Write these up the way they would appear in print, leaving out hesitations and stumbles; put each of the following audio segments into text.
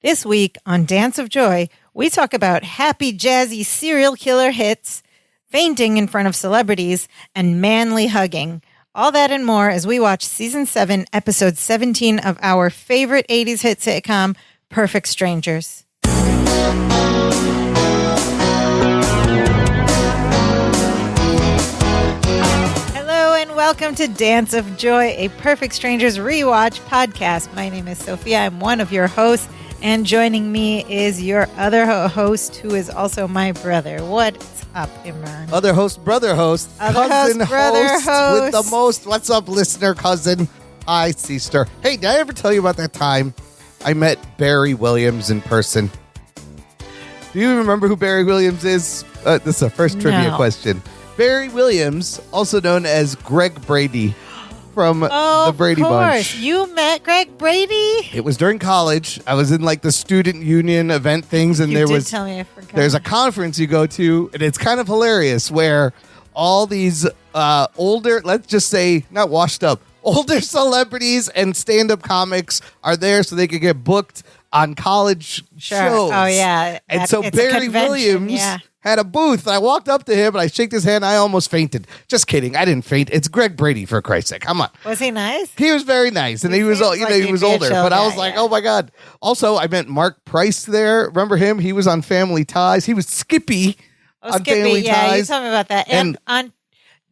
This week on Dance of Joy, we talk about happy, jazzy serial killer hits, fainting in front of celebrities, and manly hugging. All that and more as we watch Season 7, Episode 17 of our favorite 80s hit sitcom, Perfect Strangers. Hello and welcome to Dance of Joy, a Perfect Strangers rewatch podcast. My name is Sophia. I'm one of your hosts. And joining me is your other host, who is also my brother. What's up, Imran? Other host, brother host, other cousin host, brother host with the most. What's up, listener, cousin? Hi, sister. Hey, did I ever tell you about that time I met Barry Williams in person? Do you remember who Barry Williams is? This is our first trivia question. Barry Williams, also known as Greg Brady from the Brady Bunch. You met Greg Brady? It was during college. I was in like the student union event things, and tell me, I forgot. There's a conference you go to, and it's kind of hilarious where all these older, let's just say, not washed up, older celebrities and stand-up comics are there so they could get booked on college shows. Oh, yeah. And so Barry Williams had a booth. And I walked up to him, and I shook his hand. I almost fainted. Just kidding. I didn't faint. It's Greg Brady, for Christ's sake. Come on. Was he nice? He was very nice, and he was, he was older. But I was like, oh my god. Also, I met Mark Price there. Remember him? He was on Family Ties. He was Skippy on Family Ties. You told me about that. And on.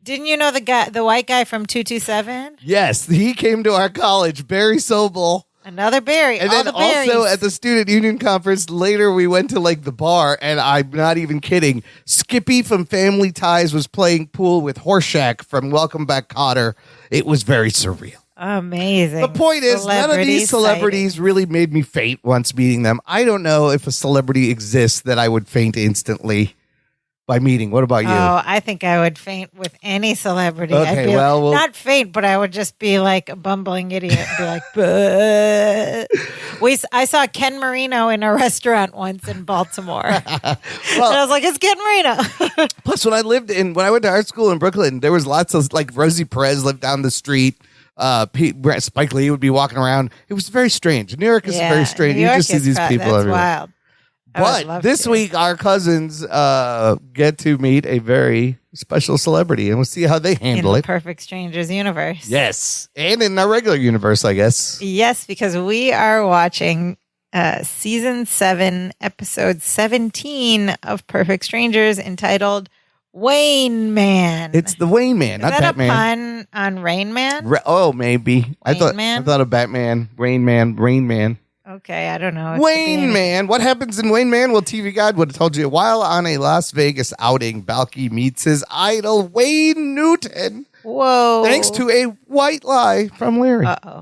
Didn't you know the white guy from 227? Yes, he came to our college. Barry Sobel. Another Barry. And then also at the student union conference, later we went to like the bar, and I'm not even kidding. Skippy from Family Ties was playing pool with Horshack from Welcome Back, Kotter. It was very surreal. Amazing. The point is, none of these celebrities really made me faint once meeting them. I don't know if a celebrity exists that I would faint instantly by meeting. What about you? Oh, I think I would faint with any celebrity. Okay, I'd be well, not faint, but I would just be like a bumbling idiot and be like, "Bleh." I saw Ken Marino in a restaurant once in Baltimore. And I was like, it's Ken Marino. Plus, when I went to art school in Brooklyn, there was lots of, like, Rosie Perez lived down the street. Spike Lee would be walking around. It was very strange. New York is very strange. You just see these people everywhere. Wild. But this week, our cousins get to meet a very special celebrity, and we'll see how they handle in the Perfect Strangers universe. Yes, and in our regular universe, I guess. Yes, because we are watching Season 7, Episode 17 of Perfect Strangers, entitled Wayne Man. It's the Wayne Man, not Batman. Is that a pun on Rain Man? Maybe. I thought of Batman, Rain Man. Okay, I don't know. Wayne Man. What happens in Wayne Man? Well, TV Guide would have told you. While on a Las Vegas outing, Balky meets his idol, Wayne Newton. Whoa. Thanks to a white lie from Larry. Uh-oh.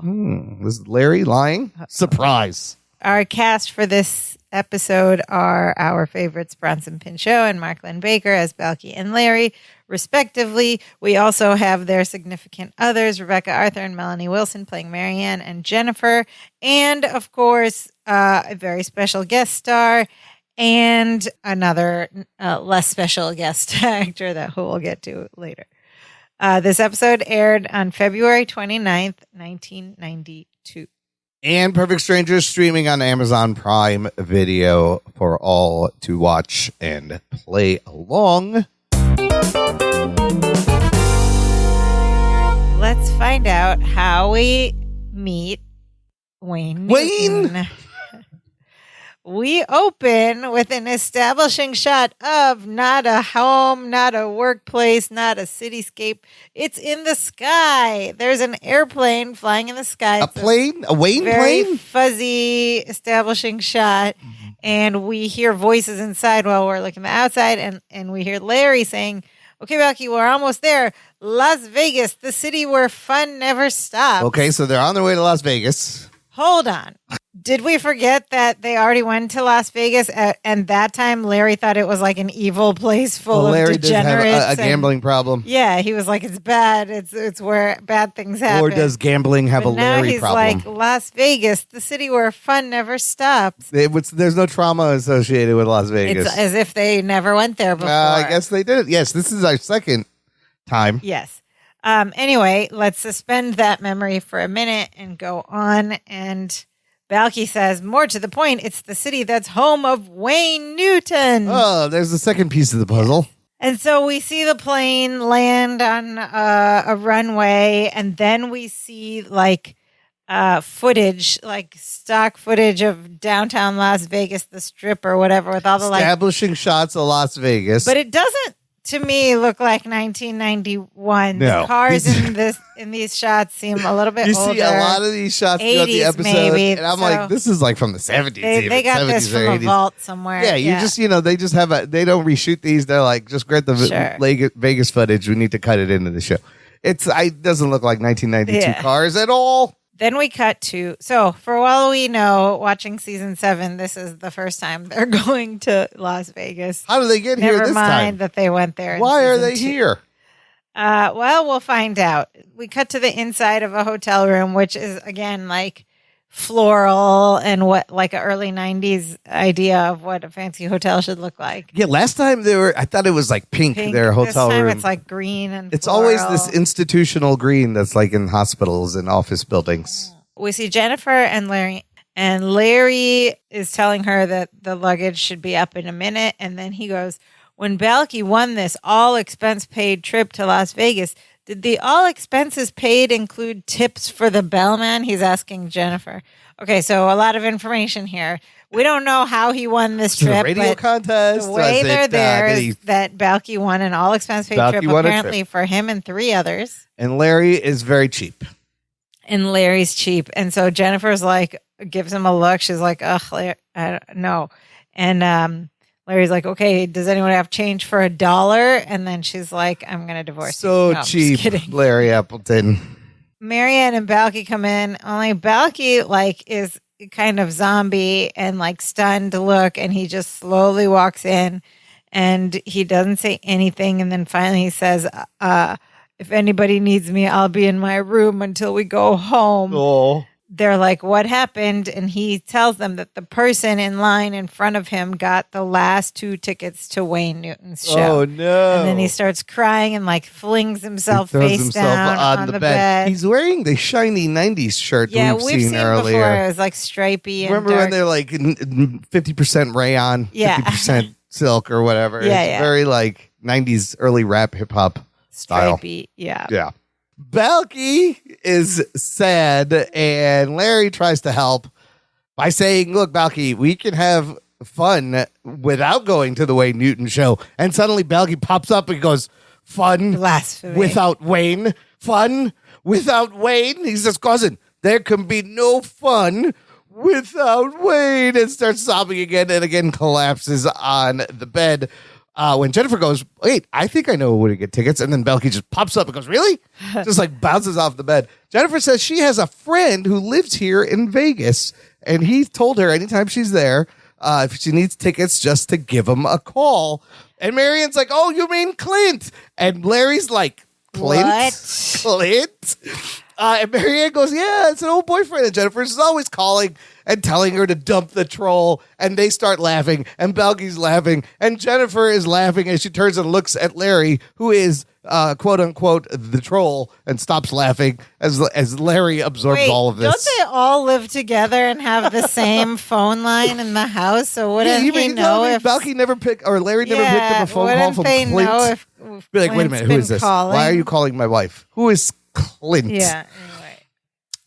Was Larry lying? Surprise. Our cast for this episode are our favorites, Bronson Pinchot and Mark Lynn Baker as Balky and Larry, respectively. We also have their significant others, Rebecca Arthur and Melanie Wilson, playing Marianne and Jennifer. And, of course, a very special guest star and another less special guest actor who we'll get to later. This episode aired on February 29th, 1992. And Perfect Strangers streaming on Amazon Prime Video for all to watch and play along. Let's find out how we meet Wayne Newton. We open with an establishing shot of not a home, not a workplace, not a cityscape. It's in the sky. There's an airplane flying in the sky. A plane? A Wayne very plane? Fuzzy establishing shot. And we hear voices inside while we're looking outside. And we hear Larry saying, okay, Balky, we're almost there. Las Vegas, the city where fun never stops. Okay, so they're on their way to Las Vegas. Hold on. Did we forget that they already went to Las Vegas and that time Larry thought it was like an evil place full of degenerates? Larry does have a gambling problem. Yeah, he was like, it's bad. It's where bad things happen. Or does gambling have a Larry problem? Now he's like, Las Vegas, the city where fun never stops. There's no trauma associated with Las Vegas. It's as if they never went there before. I guess they did. Yes, this is our second time. Yes. Anyway, let's suspend that memory for a minute and go on. And Balky says, more to the point, it's the city that's home of Wayne Newton. Oh, there's the second piece of the puzzle. And so we see the plane land on a runway, and then we see like footage, like stock footage of downtown Las Vegas, the Strip or whatever, with all the establishing shots of Las Vegas. But it doesn't, to me, look like 1991. No. The cars in these shots seem a little bit older. You see a lot of these shots throughout the episode, maybe, and I'm like, this is like from the 70s. They got 70s this from a 80s. vault somewhere. Yeah, you just, they just have they don't reshoot these. They're like, just grab the Vegas footage. We need to cut it into the show. It doesn't look like 1992 cars at all. Then we cut to, so for all we know, watching season 7, this is the first time they're going to Las Vegas. How do they get here this time? Never mind that they went there. Why are they here? Well, we'll find out. We cut to the inside of a hotel room, which is, again, like floral and what, like an early 90s idea of what a fancy hotel should look like. Yeah, last time I thought it was like pink their hotel this time room. It's like green and it's floral. always this institutional green that's like in hospitals and office buildings. We see Jennifer and Larry is telling her that the luggage should be up in a minute, and then he goes, when Balky won this all expense paid trip to Las Vegas, did the all expenses paid include tips for the bellman? He's asking Jennifer. Okay, so a lot of information here. We don't know how he won this trip. Radio contest. The way they're there is that Balky won an all expense paid trip, apparently for him and 3 others. And Larry is very cheap. And Larry's cheap. And so Jennifer's like, gives him a look. She's like, ugh, Larry, no. And Larry's like, okay, does anyone have change for $1? And then she's like, I'm going to divorce you. No, cheap, Larry Appleton. Marianne and Balky come in. Only Balky is kind of zombie and stunned look, and he just slowly walks in and he doesn't say anything. And then finally he says, if anybody needs me, I'll be in my room until we go home. Oh. They're like, what happened? And he tells them that the person in line in front of him got the last 2 tickets to Wayne Newton's show. Oh, no. And then he starts crying and flings himself face down on the bed. He's wearing the shiny 90s shirt we've seen earlier. Before. It was stripey and remember dark. when they're 50% rayon, 50% silk or whatever? It's very 90s early rap hip hop style. Stripey, yeah. Yeah. Balky is sad, and Larry tries to help by saying, look, Balky, we can have fun without going to the Wayne Newton show. And suddenly Balky pops up and goes, fun Blasphemy. Without Wayne? Fun without Wayne? He says, cousin, there can be no fun without Wayne, and starts sobbing again and again collapses on the bed. When Jennifer goes, wait, I think I know where to get tickets. And then Balky just pops up and goes, really? Just bounces off the bed. Jennifer says she has a friend who lives here in Vegas. And he told her anytime she's there, if she needs tickets, just to give him a call. And Marianne's like, oh, you mean Clint? And Larry's like, Clint? What? Clint? And Marianne goes, yeah, it's an old boyfriend. And Jennifer's always calling and telling her to dump the troll. And they start laughing. And Balky's laughing. And Jennifer is laughing as she turns and looks at Larry, who is, quote unquote, the troll, and stops laughing as Larry absorbs all of this. Don't they all live together and have the same phone line in the house? So wouldn't he know if Balky never picked, or Larry never picked up a phone call from Clint? Know if be like, wait a minute, who is this? Why are you calling my wife? Who is Clint? Yeah, anyway.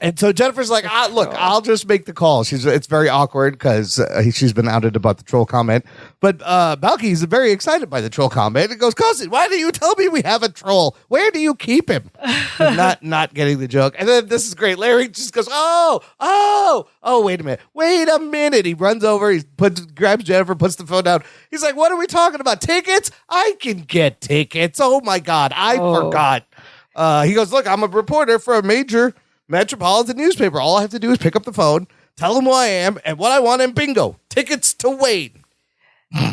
And so Jennifer's like, look, I'll just make the call. It's very awkward because she's been outed about the troll comment. But Balky's very excited by the troll comment. And goes, cousin, why do you tell me we have a troll? Where do you keep him? not getting the joke. And then this is great. Larry just goes, oh, wait a minute. He runs over. He grabs Jennifer, puts the phone down. He's like, what are we talking about? Tickets? I can get tickets. Oh, my God. I forgot. He goes, look, I'm a reporter for a major metropolitan newspaper. All I have to do is pick up the phone, tell them who I am and what I want, and bingo, tickets to Wayne.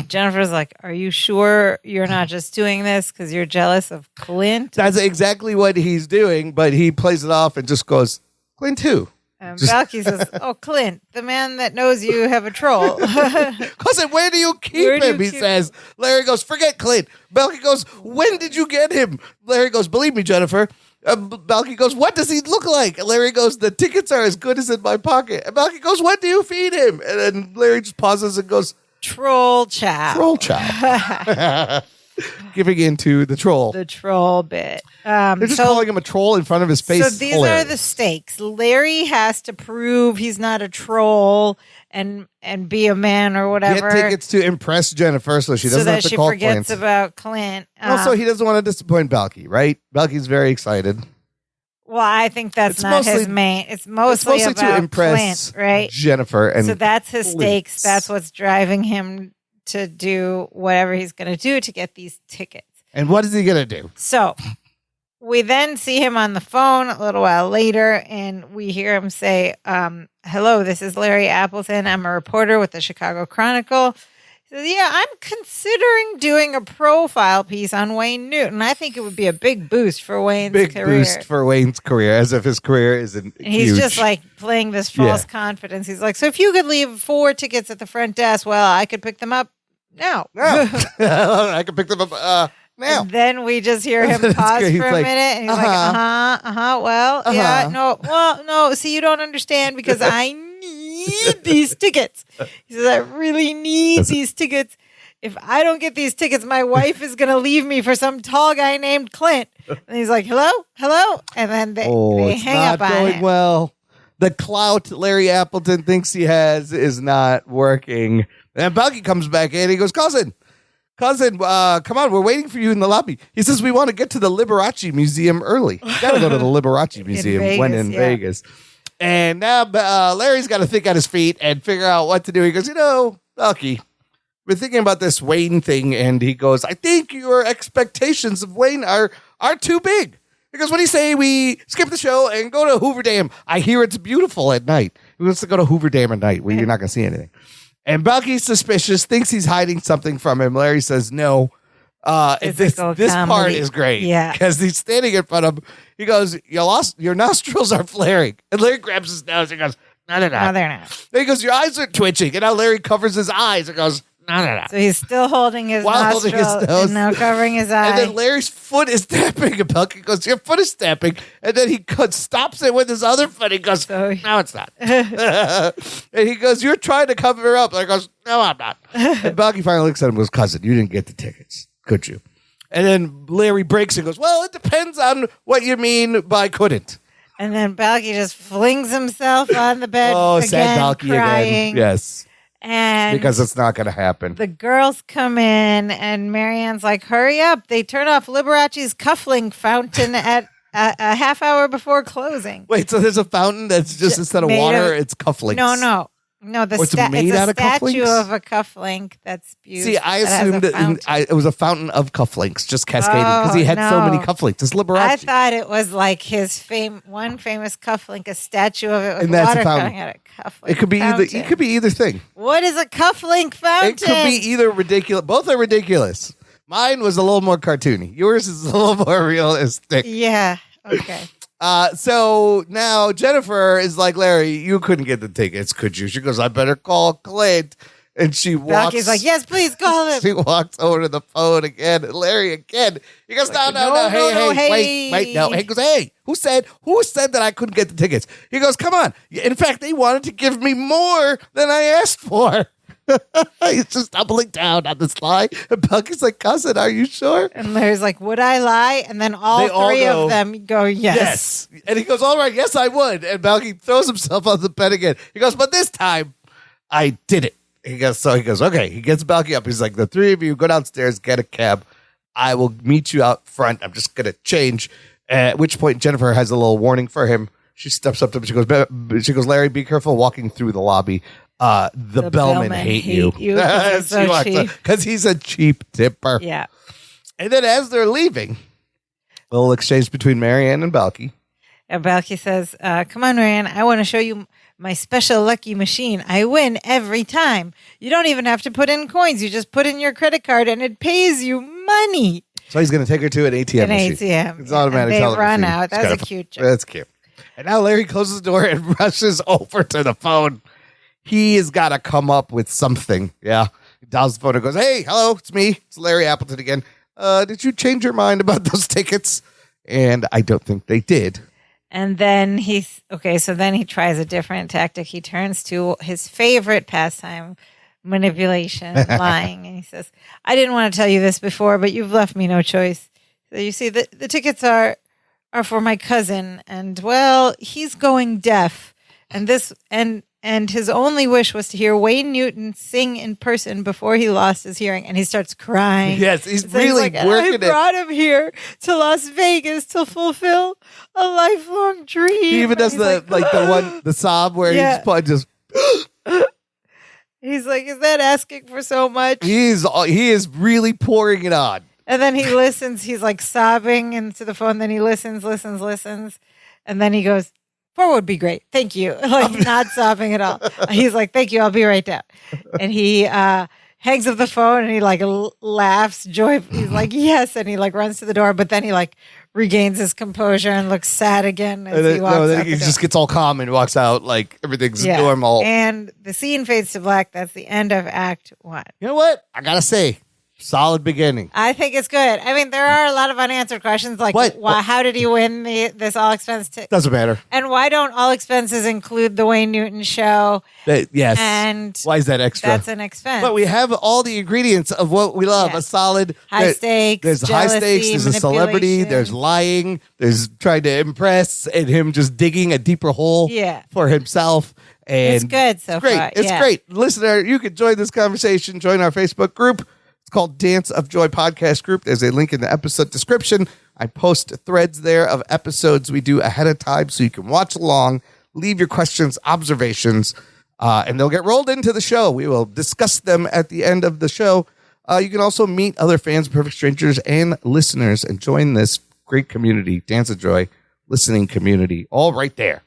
Jennifer's like, are you sure you're not just doing this because you're jealous of Clint? That's exactly what he's doing, but he plays it off and just goes, Clint who? Balky says, oh, Clint, the man that knows you have a troll. Cousin, where do you keep him? He says. Larry goes, forget Clint. Balky goes, when did you get him? Larry goes, believe me, Jennifer, Balky goes, what does he look like? And Larry goes, the tickets are as good as in my pocket. And Balky goes, what do you feed him? And then Larry just pauses and goes, Troll chow. Troll chow. Giving into the troll. The troll bit. They're just calling him a troll in front of his face. So these are the stakes. Larry has to prove he's not a troll and be a man or whatever. Get tickets to impress Jennifer so she doesn't have to call Clint. So that she forgets about Clint. Also, he doesn't want to disappoint Balky, right? Balky's very excited. Well, I think that's not his main. It's mostly about to impress Clint, right? Jennifer. And so that's his stakes. That's what's driving him to do whatever he's going to do to get these tickets. And what is he going to do? So we then see him on the phone a little while later, and we hear him say, hello, this is Larry Appleton. I'm a reporter with the Chicago Chronicle. He says, yeah, I'm considering doing a profile piece on Wayne Newton. I think it would be a big boost for Wayne's career. Big boost for Wayne's career, as if his career isn't huge. He's just like playing this false confidence. He's like, so if you could leave 4 tickets at the front desk, well, I could pick them up now. I could pick them up now. And then we just hear him pause for a minute, and he's like, well, yeah, no, see, you don't understand because I need these tickets. He says, I really need these tickets. If I don't get these tickets, my wife is going to leave me for some tall guy named Clint. And he's like, hello? And then they hang up on it. It's not going well. The clout Larry Appleton thinks he has is not working. And Balky comes back in. He goes, cousin, come on. We're waiting for you in the lobby. He says, we want to get to the Liberace Museum early. You got to go to the Liberace Museum in Vegas. And now Larry's got to think on his feet and figure out what to do. He goes, Balky, we're thinking about this Wayne thing. And he goes, I think your expectations of Wayne are too big. Because what do you say we skip the show and go to Hoover Dam? I hear it's beautiful at night. He wants to go to Hoover Dam at night where you're not going to see anything. And Balky's suspicious, thinks he's hiding something from him. Larry says no. This part is great. Yeah. Because he's standing in front of him. He goes, your nostrils are flaring. And Larry grabs his nose and goes, no, they're not. No, they're not. And he goes, your eyes are twitching. And now Larry covers his eyes and goes, no. So he's still holding his nostril and now covering his eye. And then Larry's foot is tapping. And Balky goes, your foot is tapping. And then he stops it with his other foot. He goes, no, it's not. And he goes, you're trying to cover it up. And he goes, no, I'm not. And Balky finally looks at him and goes, cousin, you didn't get the tickets, could you? And then Larry breaks and goes, well, it depends on what you mean by couldn't. And then Balky just flings himself on the bed again, sad Balky crying. Again. Yes. And because it's not going to happen. The girls come in, and Marianne's like, hurry up. They turn off Liberace's cufflink fountain at a half hour before closing. Wait, so there's a fountain that's just instead of water, it's cufflinks. No, it's made out of statue cufflinks? of a cufflink that's beautiful. See, I assumed it was a fountain of cufflinks just cascading because he had so many cufflinks. It's Liberace. I thought it was like his one famous cufflink, a statue of it with water coming out of cufflink. It could be either. It could be either thing. What is a cufflink fountain? It could be either ridiculous. Both are ridiculous. Mine was a little more cartoony. Yours is a little more realistic. Yeah. Okay. So now Jennifer is like, Larry, you couldn't get the tickets, could you? She goes, I better call Clint. And she walks. Balky's like, yes, please call him. She walks over to the phone again. And Larry again. He goes, no. Hey, wait, no. He goes, hey, who said that I couldn't get the tickets? He goes, come on. In fact, they wanted to give me more than I asked for. He's just doubling down on this lie. And Balky's like, cousin, are you sure? And Larry's like, would I lie? And then all three of them go, yes. And he goes, all right, yes, I would. And Balky throws himself on the bed again. He goes, but this time, I did it. He goes, okay. He gets Balky up. He's like, the three of you go downstairs, get a cab. I will meet you out front. I'm just going to change. At which point, Jennifer has a little warning for him. She steps up to him. She goes, Larry, be careful walking through the lobby. The bellmen hate you. Because he's a cheap tipper. Yeah. And then as they're leaving, a little exchange between Marianne and Balky. And Balky says, come on, Marianne, I want to show you my special lucky machine. I win every time. You don't even have to put in coins. You just put in your credit card and it pays you money. So he's going to take her to an ATM machine. ATM. It's automatic. They run out. That's a cute joke. That's cute. And now Larry closes the door and rushes over to the phone. He has got to come up with something. Yeah. He dials the phone and goes, hey, hello, it's me. It's Larry Appleton again. Did you change your mind about those tickets? And I don't think they did. And then so then he tries a different tactic. He turns to his favorite pastime, manipulation, lying. And he says, I didn't want to tell you this before, but you've left me no choice. So you see, the tickets are for my cousin. And, well, he's going deaf. And his only wish was to hear Wayne Newton sing in person before he lost his hearing. And he starts crying. Yes, he's So really working I brought him here to Las Vegas to fulfill a lifelong dream. He even does the sob where he's probably just. He's like, is that asking for so much? He is really pouring it on. And then he listens. He's like sobbing into the phone. Then he listens. And then he goes, 4 would be great. Thank you. Like not sobbing at all. He's like, thank you. I'll be right down. And he hangs up the phone and he like laughs joyfully. He's like, yes. And he like runs to the door, but then he like regains his composure and looks sad again as he walks out. Then he just gets all calm and walks out like everything's normal. And the scene fades to black. That's the end of Act 1. You know what? I gotta say, solid beginning. I think it's good. I mean, there are a lot of unanswered questions like how did he win this all expense ticket? Doesn't matter. And why don't all expenses include the Wayne Newton show? Yes. And why is that extra? That's an expense. But we have all the ingredients of what we love. A solid high stakes. There's jealousy, high stakes. There's a celebrity. There's lying. There's trying to impress and him just digging a deeper hole for himself. And it's good so far. It's great. Listener, you can join this conversation. Join our Facebook group. It's called Dance of Joy Podcast Group. There's a link in the episode description. I post threads there of episodes we do ahead of time so you can watch along, leave your questions, observations, and they'll get rolled into the show. We will discuss them at the end of the show. You can also meet other fans, perfect strangers, and listeners and join this great community, Dance of Joy listening community, all right there.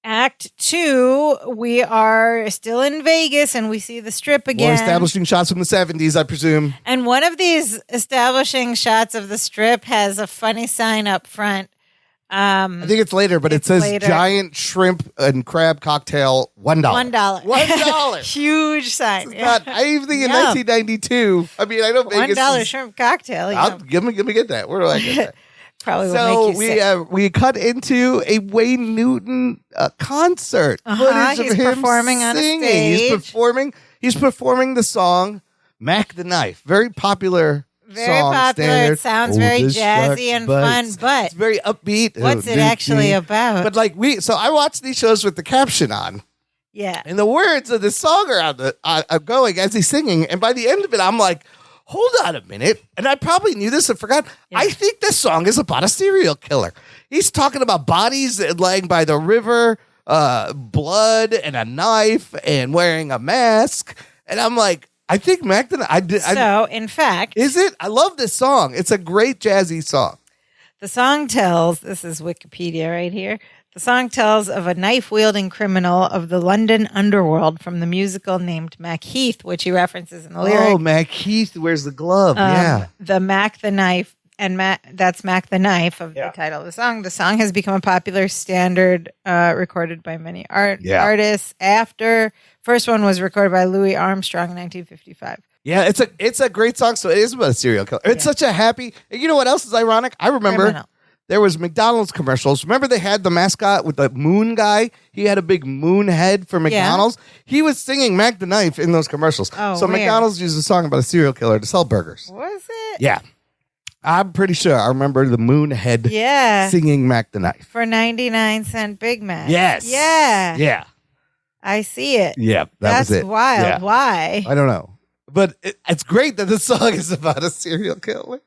Act 2, we are still in Vegas and we see the strip again. More establishing shots from the 70s, I presume. And one of these establishing shots of the strip has a funny sign up front. I think it's later, but it says giant shrimp and crab cocktail, $1. $1. Huge sign. Not, I even think in 1992. I mean, I know Vegas $1 shrimp cocktail. Give me get that. Where do I get that? Probably will make you sick. We cut into a Wayne Newton concert. He's performing on a stage. He's performing the song "Mac the Knife." Very popular. Very song, popular. Standard. It sounds very jazzy and fun, but it's very upbeat. What's it actually about? But so I watch these shows with the caption on. Yeah. And the words of the song are going as he's singing, and by the end of it, I'm like, hold on a minute. And I probably knew this and forgot. Yeah. I think this song is about a serial killer. He's talking about bodies laying by the river, blood and a knife and wearing a mask. And I'm like, I think Mac in fact, is it? I love this song. It's a great jazzy song. The song tells, this is Wikipedia right here. The song tells of a knife-wielding criminal of the London underworld from the musical named Mac Heath, which he references in the lyric. Oh, Mac Heath wears the glove. The Mac the Knife, and that's Mac the Knife of the title of the song. The song has become a popular standard recorded by many artists. First one was recorded by Louis Armstrong in 1955. Yeah, it's a great song. So it is about a serial killer. It's such a happy. You know what else is ironic? I remember there was McDonald's commercials. Remember they had the mascot with the moon guy? He had a big moon head for McDonald's. Yeah. He was singing Mac the Knife in those commercials. Oh, so weird. McDonald's used a song about a serial killer to sell burgers. Was it? Yeah. I'm pretty sure I remember the moon head singing Mac the Knife. For 99-cent Big Mac. Yes. Yeah. Yeah. I see it. Yeah, that's it. Wild. Yeah. Why? I don't know. But it's great that the song is about a serial killer.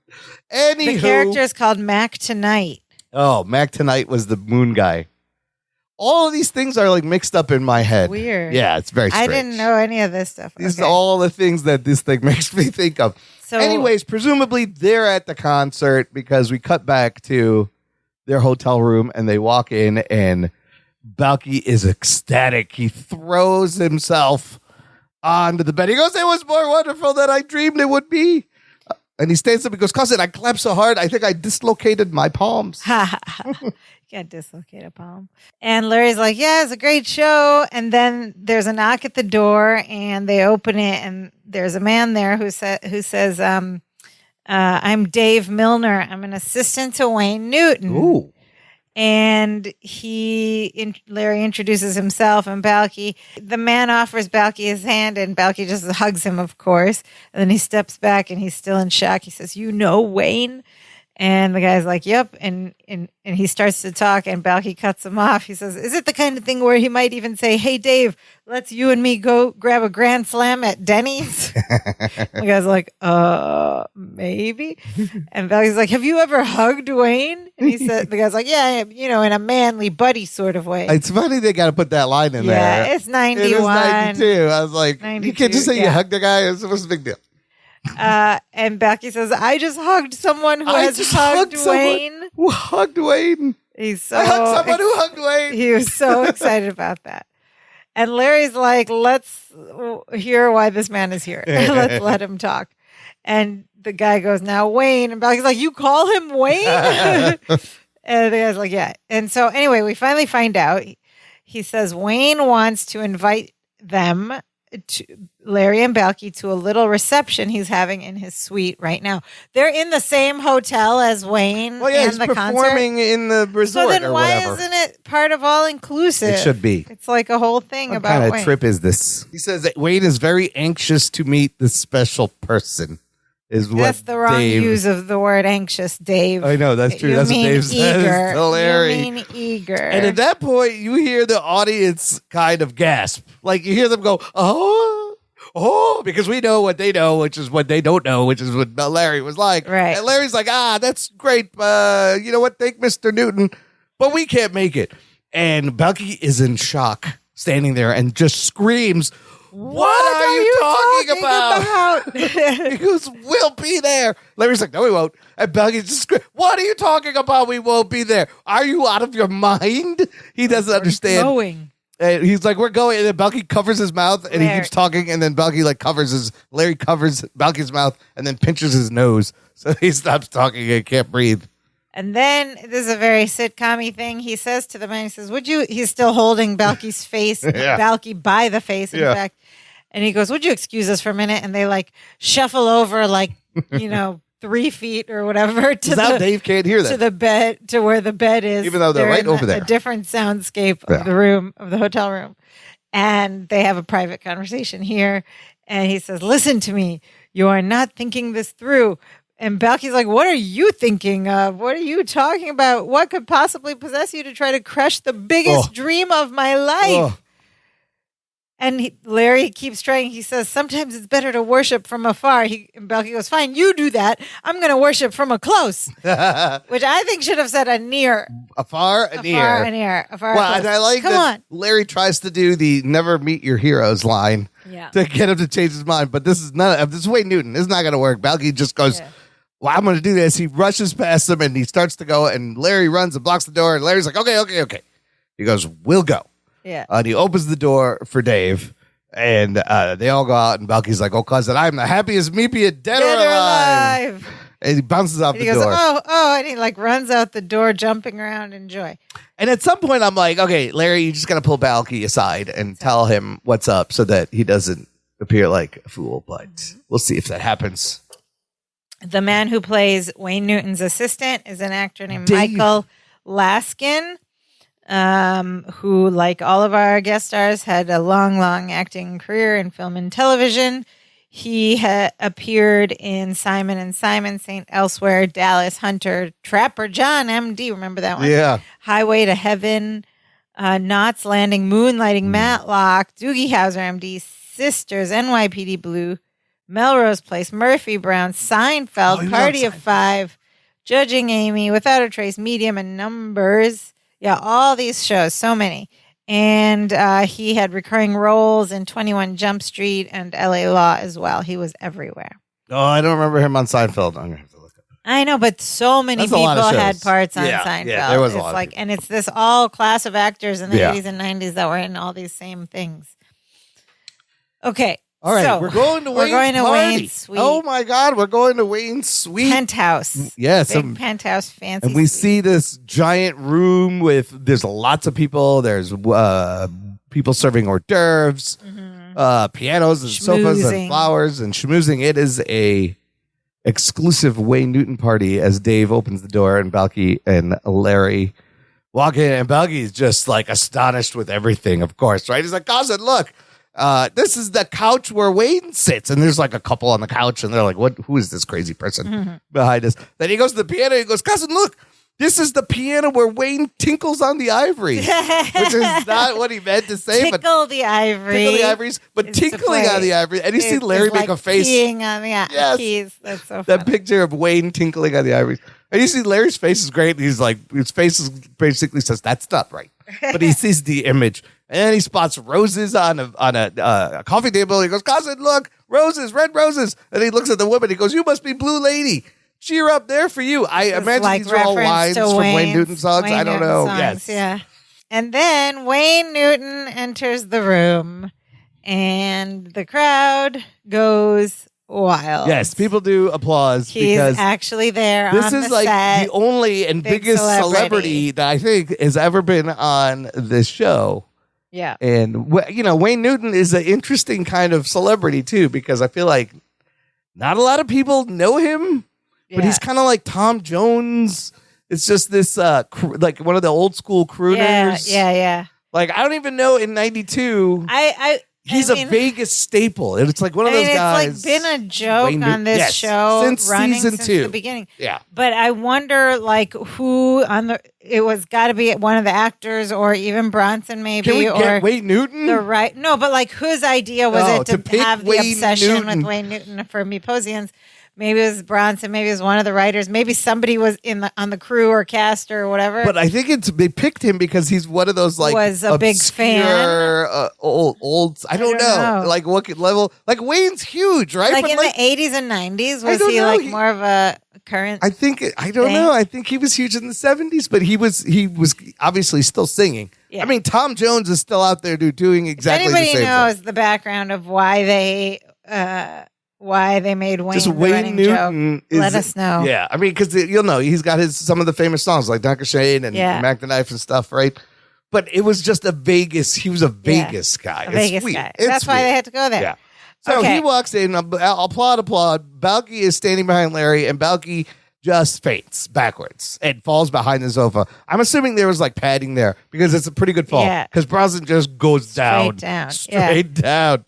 Anywho, the character is called Mac Tonight. Oh, Mac Tonight was the moon guy. All of these things are like mixed up in my head. Weird. Yeah, it's very strange. I didn't know any of this stuff. These are all the things that this thing makes me think of. So, anyways, presumably they're at the concert because we cut back to their hotel room and they walk in and Balky is ecstatic. He throws himself onto the bed. He goes, "It was more wonderful than I dreamed it would be." And he stands up and goes, "Cousin, I clapped so hard, I think I dislocated my palms." You can't dislocate a palm. And Larry's like, "Yeah, it's a great show." And then there's a knock at the door and they open it and there's a man there who says, I'm Dave Milner. I'm an assistant to Wayne Newton. Ooh. And Larry introduces himself and Balky. The man offers Balky his hand, and Balky just hugs him, of course. And then he steps back, and he's still in shock. He says, "You know Wayne?" And the guy's like, "Yep." And he starts to talk, and Balky cuts him off. He says, "Is it the kind of thing where he might even say, 'Hey, Dave, let's you and me go grab a Grand Slam at Denny's?'" The guy's like, maybe. And Balky's like, "Have you ever hugged Wayne?" And the guy's like, "Yeah, in a manly buddy sort of way." It's funny they got to put that line in there. Yeah, it's 91. It is 92. I was like, 92, you can't just say you hugged the guy. What's the big deal? And Balky says, "I just hugged someone who has hugged Wayne." Who hugged Wayne? I hugged someone who hugged Wayne. He was so excited about that. And Larry's like, "Let's hear why this man is here. Let's let him talk." And the guy goes, "Now Wayne." And Balky's like, "You call him Wayne?" And the guy's like, "Yeah." And so anyway, we finally find out. He says Wayne wants to invite them, Larry and Balky, to a little reception he's having in his suite right now. They're in the same hotel as Wayne. Well, yeah, and he's the performing concert. in the resort. So then or why whatever. isn't it part of all inclusive? It should be. It's like a whole thing What about kind of Wayne. trip is this? He says that Wayne is very anxious to meet this special person. Is what That's the wrong Dave, use of the word anxious, Dave. I know, that's true. You That's what mean Dave says eager. to Larry. You mean eager. And at that point, you hear the audience kind of gasp. Like you hear them go, "Oh, because we know what they know, which is what they don't know, which is what Larry was like." Right. And Larry's like, "That's great. You know what? Thank Mr. Newton, but we can't make it." And Balky is in shock, standing there and just screams, "What are you talking about?" He goes, "We'll be there." Larry's like, "No, we won't." And Balky just screams, "What are you talking about? We won't be there. Are you out of your mind?" He doesn't understand. Going. And he's like, "We're going." And then Balky covers his mouth and he Larry. keeps talking. And then Larry covers Balky's mouth and then pinches his nose. So he stops talking and can't breathe. And then this is a very sitcom-y thing. He says to the man, he says, he's still holding Balky's face, Yeah. Balky by the face, in fact. And he goes, "Would you excuse us for a minute?" And they shuffle over 3 feet or whatever to Now Dave can't hear that. to the bed, to where the bed is. Even though they're right in over there. A different soundscape of the room, of the hotel room. And they have a private conversation here. And he says, "Listen to me. You are not thinking this through." And Balky's like, "What are you thinking of? What are you talking about? What could possibly possess you to try to crush the biggest dream of my life?" And Larry keeps trying. He says, "Sometimes it's better to worship from afar." And Balky goes, "Fine, you do that. I'm going to worship from a close," which I think should have said a near. Afar and near. Afar and near. Afar Well, close. and I like Come that on. Larry tries to do the "never meet your heroes" line to get him to change his mind. But this is Wayne Newton. This is not going to work. Balky just goes, "Well, I'm going to do this." He rushes past him and he starts to go. And Larry runs and blocks the door. And Larry's like, okay. He goes, "We'll go." Yeah. And he opens the door for Dave. And they all go out. And Balky's like, "Oh, cousin, I'm the happiest meepy dead or alive." And he bounces out And the he goes, door. oh, and he runs out the door, jumping around in joy. And at some point, I'm like, "Okay, Larry, you just got to pull Balky aside and tell him what's up so that he doesn't appear like a fool." But we'll see if that happens. The man who plays Wayne Newton's assistant is an actor named Dave. Michael Laskin, who, like all of our guest stars, had a long acting career in film and television. He appeared in Simon and Simon, St. Elsewhere, Dallas, Hunter, Trapper John, MD. Remember that one? Yeah. Highway to Heaven, Knots Landing, Moonlighting, Matlock, Doogie Howser, MD, Sisters, NYPD Blue, Melrose Place, Murphy Brown, Seinfeld, Party of Five, Judging Amy, Without a Trace, Medium, and Numbers. Yeah, all these shows, so many. And he had recurring roles in 21 Jump Street and LA Law as well. He was everywhere. Oh, I don't remember him on Seinfeld. I'm gonna have to look up. I know, but so many That's a lot people of had shows. parts on Yeah, Seinfeld. yeah, there was a It's lot of like, people. and it's this all class of actors in the Yeah. 80s and 90s that were in all these same things. Okay. All right, so we're going to Wayne's party. Wayne's suite. Oh my God, we're going to Wayne's suite. Penthouse. Yes, Big penthouse, fancy. and we suite. see this giant room with there's lots of people. There's people serving hors d'oeuvres, pianos and sofas Schmoozing. and flowers and schmoozing. It is a exclusive Wayne Newton party as Dave opens the door and Balky and Larry walk in, and Balky is just like astonished with everything, of course, right? He's like, cousin, look, this is the couch where Wayne sits. And there's like a couple on the couch, and they're like, who is this crazy person behind us? Then he goes to the piano, and he goes, cousin, look, this is the piano where Wayne tinkles on the ivories, which is not what he meant to say. Tickle the ivory. Tickle the ivories, but tinkling on the ivories. And you see Larry make a face. Peeing on the keys. That's so funny. That picture of Wayne tinkling on the ivories. And you see Larry's face is great. He's like, his face is basically says, that's not right. But he sees the image. And then he spots roses on a coffee table. He goes, cousin, look, roses, red roses. And he looks at the woman. He goes, you must be Blue Lady. Cheer up there for you. I imagine like these are all lines from Wayne Newton songs. Wayne I don't Newton know. songs, Yes. Yeah. And then Wayne Newton enters the room and the crowd goes wild. Yes, people do applause He's because actually there this on is the like set. the only and Big biggest celebrity that I think has ever been on this show. Yeah. And, Wayne Newton is an interesting kind of celebrity, too, because I feel like not a lot of people know him, but he's kind of like Tom Jones. It's just this, like one of the old school crooners. Yeah. Like, I don't even know in 92. He's a Vegas staple. And it's like one of those guys. It's like been a joke on this show since running season since 2. the beginning. Yeah. But I wonder, like, who it was got to be one of the actors or even Bronson maybe. Can we or get Wayne Newton? No, but like whose idea was it to have the Wayne obsession Newton with Wayne Newton for Meposians? Maybe it was Bronson. Maybe it was one of the writers. Maybe somebody was on the crew or cast or whatever. But I think they picked him because he's one of those like was a big fan. Old. I don't know. Like what level? Like Wayne's huge, right? Like but in the 80s and 90s, was he like more of a current? I don't know. I think he was huge in the 70s, but he was obviously still singing. Yeah. I mean, Tom Jones is still out there doing exactly the same thing. If anybody knows the background of why they made Wayne just the Wayne running Newton joke, let us know. Yeah, I mean, because you'll know he's got some of the famous songs like Dunker Shane and Mac the Knife and stuff, right? But it was just he was a Vegas guy. That's why they had to go there. Yeah. So he walks in, applaud. Balky is standing behind Larry, and Balky just faints backwards and falls behind the sofa. I'm assuming there was like padding there because it's a pretty good fall. Yeah. Because Brosnan just goes straight down.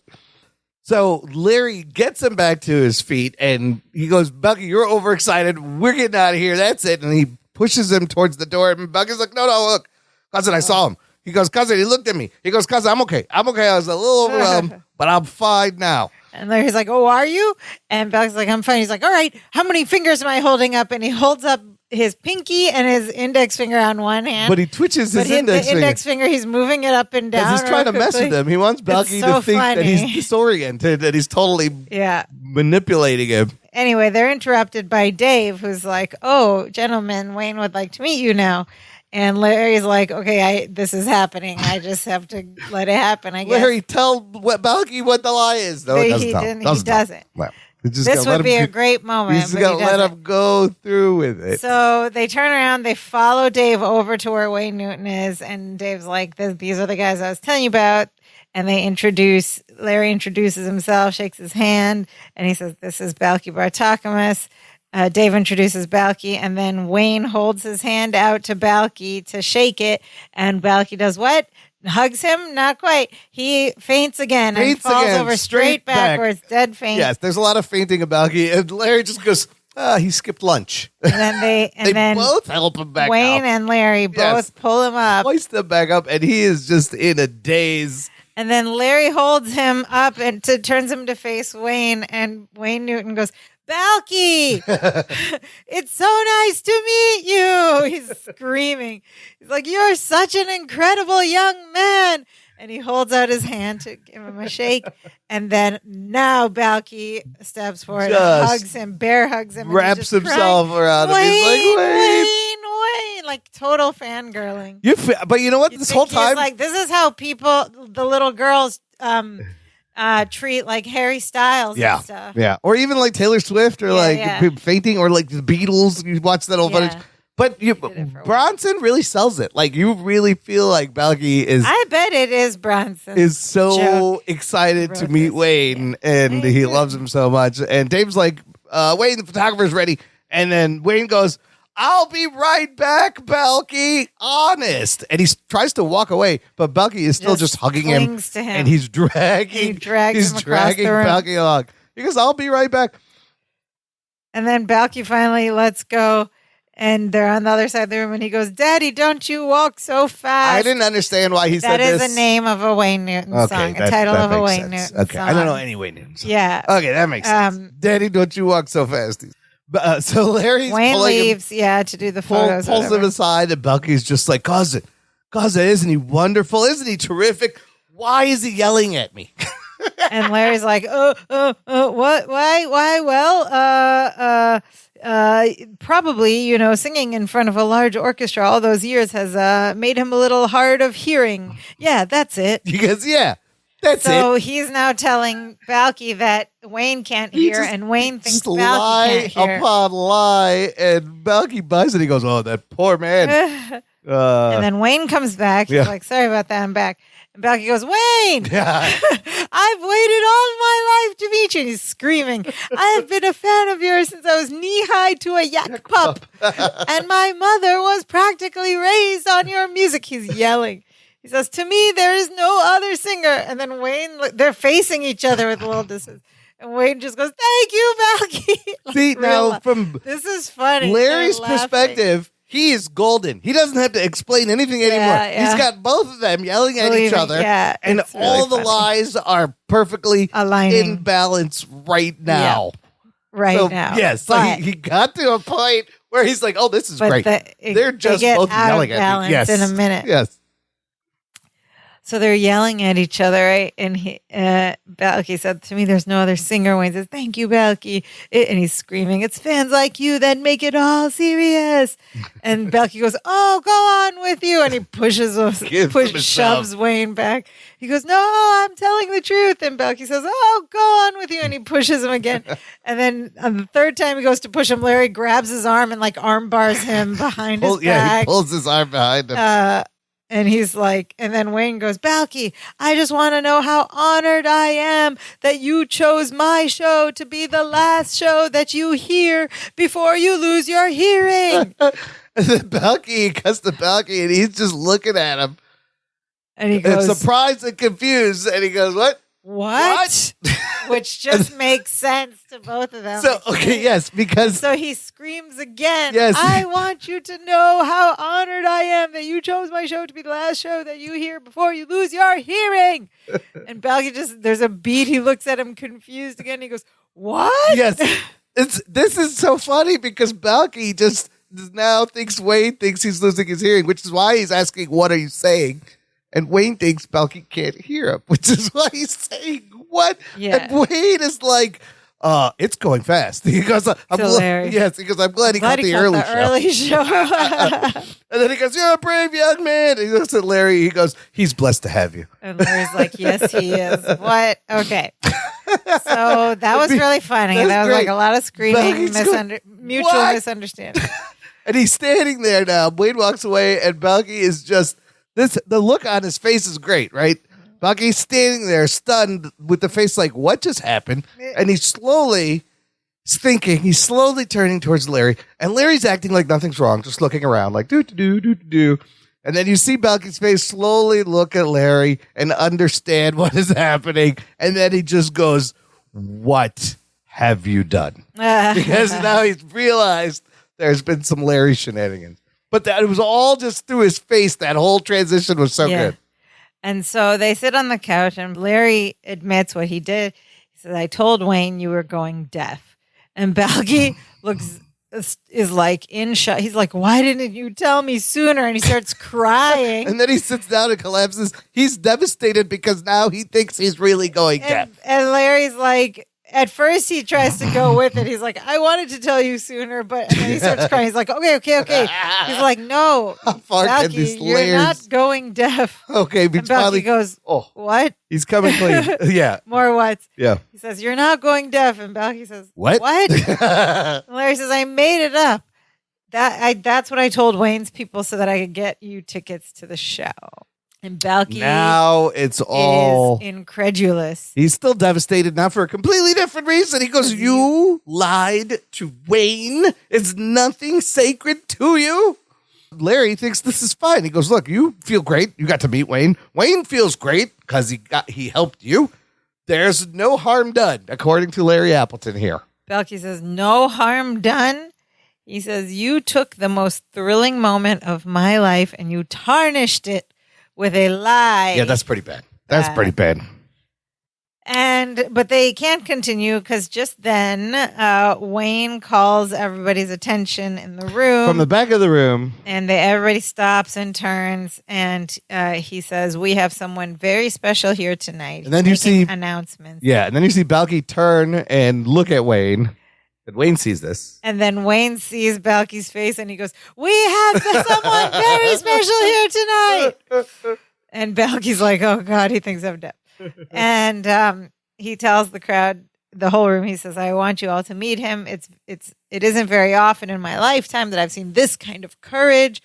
So Larry gets him back to his feet, and he goes, Balky, you're overexcited. We're getting out of here. That's it. And he pushes him towards the door, and Balky's like, no, look. Cousin, I saw him. He goes, cousin, he looked at me. He goes, cousin, I'm okay. I was a little overwhelmed, but I'm fine now. And Larry's like, oh, are you? And Balky's like, I'm fine. He's like, all right, how many fingers am I holding up? And he holds up his pinky and his index finger on one hand. But he twitches his index finger. He's moving it up and down. He's trying to mess with him. He wants Balky to think that he's disoriented, that he's totally manipulating him. Anyway, they're interrupted by Dave, who's like, oh, gentlemen, Wayne would like to meet you now. And Larry's like, okay, this is happening. I just have to let it happen, I guess. Larry, tell Balky what the lie is. No, he doesn't. Well, this would be a great moment. He's going to let him go through with it. So they turn around, they follow Dave over to where Wayne Newton is, and Dave's like, these are the guys I was telling you about. And Larry introduces himself, shakes his hand, and he says, this is Balky Bartakamus. Dave introduces Balky, and then Wayne holds his hand out to Balky to shake it, and Balky does what? Hugs him? Not quite. He faints again and falls over straight backwards, dead faint. Yes, there's a lot of fainting about Balky, and Larry just goes, he skipped lunch. And then they both help him back Wayne up. and Larry both pull him up. Hoist him back up, and he is just in a daze. And then Larry holds him up and turns him to face Wayne, and Wayne Newton goes, Balky, it's so nice to meet you. He's screaming. He's like, you're such an incredible young man. And he holds out his hand to give him a shake. And then now Balky steps forward and hugs him, bear hugs him. Wraps himself around him. He's like, Wayne, like total fangirling. But you know what? This whole time. Like, this is how the little girls, treat like Harry Styles and stuff. Yeah. Or even like Taylor Swift or fainting or like the Beatles. You watch that old footage. But Bronson really sells it. Like, you really feel like Balky is. I bet it is Bronson. Is so excited to meet Wayne, and he loves him so much. And Dave's like, Wayne, the photographer's ready. And then Wayne goes, I'll be right back, Belky. Honest. And he tries to walk away, but Belky is still just hugging him. To him. And he's dragging. He drags him dragging Belky along. He goes, I'll be right back. And then Belky finally lets go. And they're on the other side of the room. And he goes, Daddy, don't you walk so fast. I didn't understand why he said this. this. That is the name of a Wayne Newton song. A title of a Wayne Newton song. song. I don't know any Wayne Newton song. Yeah. Okay, that makes sense. Daddy, don't you walk so fast. So Larry's Wayne leaves, to do the photos. Pulls him aside, and Belky's just like, Cousin, isn't he wonderful? Isn't he terrific? Why is he yelling at me? And Larry's like, what? Why? Well, probably, singing in front of a large orchestra all those years has made him a little hard of hearing. Yeah, that's it. He goes, yeah. That's it. So he's now telling Balky that Wayne can't hear, and Wayne thinks Balky can't hear. Upon lie, and Balky buys it. He goes, "Oh, that poor man." And then Wayne comes back. He's like, "Sorry about that. I'm back." And Balky goes, "Wayne, I've waited all my life to meet you." And he's screaming, "I have been a fan of yours since I was knee-high to a yak pup, and my mother was practically raised on your music." He's yelling. He says, "To me, there is no other singer." And then Wayne, they're facing each other with a little distance. And Wayne just goes, "Thank you, Balky." See, now from this is funny. Larry's perspective, he is golden. He doesn't have to explain anything anymore. He's got both of them yelling at each other. Yeah, and all the lies are perfectly in balance right now. Now. Yes. So he got to a point where he's like, oh, this is great. They're just both yelling at me. Yes. In a minute. Yes. So they're yelling at each other, right? And Balky said, "To me, there's no other singer." Wayne says, "Thank you, Balky." And he's screaming, "It's fans like you that make it all serious." And Balky goes, "Oh, go on with you." And he shoves Wayne back. He goes, "No, I'm telling the truth." And Balky says, "Oh, go on with you." And he pushes him again. And then on the third time he goes to push him, Larry grabs his arm and arm bars him behind his back. Yeah, he pulls his arm behind him. And he's like, and then Wayne goes, "Balky, I just want to know how honored I am that you chose my show to be the last show that you hear before you lose your hearing." And then Balky cuts to Balky, and he's just looking at him. And he goes, surprised and confused. And he goes, What? Which just makes sense to both of them. So, okay, yes, because... So he screams again, yes. "I want you to know how honored I am that you chose my show to be the last show that you hear before you lose your hearing." And Balky there's a beat. He looks at him confused again. He goes, "What?" Yes. This is so funny because Balky just now Wayne thinks he's losing his hearing, which is why he's asking, "What are you saying?" And Wayne thinks Balky can't hear him, which is why he's saying, "What?" Yeah. And Wayne is like, it's going fast. He goes, I'm glad he caught the early show. And then he goes, "You're a brave young man." And he looks at Larry. He goes, "He's blessed to have you." And Larry's like, "Yes, he is." What? Okay. So that was really funny. That was great. A lot of screaming, mutual misunderstanding. And he's standing there now. Wayne walks away, and Balky is just... The look on his face is great, right? Balky's standing there stunned with the face like, what just happened? And he's slowly turning towards Larry. And Larry's acting like nothing's wrong, just looking around like, do. And then you see Balky's face slowly look at Larry and understand what is happening. And then he just goes, "What have you done?" Because now he's realized there's been some Larry shenanigans. But that it was all just through his face. That whole transition was so good. And so they sit on the couch, and Larry admits what he did. He says, "I told Wayne you were going deaf." And Balky is like in shock. He's like, "Why didn't you tell me sooner?" And he starts crying. And then he sits down and collapses. He's devastated because now he thinks he's really going deaf. And Larry's like... At first, he tries to go with it. He's like, "I wanted to tell you sooner," but and then he starts crying. He's like, okay. He's like, "No, Balky, you're not going deaf." Okay, and Balky goes, "What?" He's coming clean. Yeah. More what? Yeah. He says, "You're not going deaf," and Balky says, "What?" And Larry says, "I made it up. That's what I told Wayne's people so that I could get you tickets to the show." And Balky Now it's all... is incredulous. He's still devastated, not for a completely different reason. He goes, you lied to Wayne. It's nothing sacred to you. Larry thinks this is fine. He goes, look, you feel great. You got to meet Wayne. Wayne feels great because he helped you. There's no harm done, according to Larry Appleton here. Balky says, no harm done. He says, you took the most thrilling moment of my life and you tarnished it with a lie. Yeah, that's pretty bad. That's pretty bad. But they can't continue because just then Wayne calls everybody's attention in the room. From the back of the room. And everybody stops and turns. And he says, we have someone very special here tonight. And then you see announcements. Yeah, and then you see Balky turn and look at Wayne. And Wayne sees this. And then Wayne sees Balky's face and he goes, we have someone very special here tonight. And Balky's like, oh, God, he thinks I'm dead. And he tells the crowd, the whole room, he says, I want you all to meet him. It isn't very often in my lifetime that I've seen this kind of courage.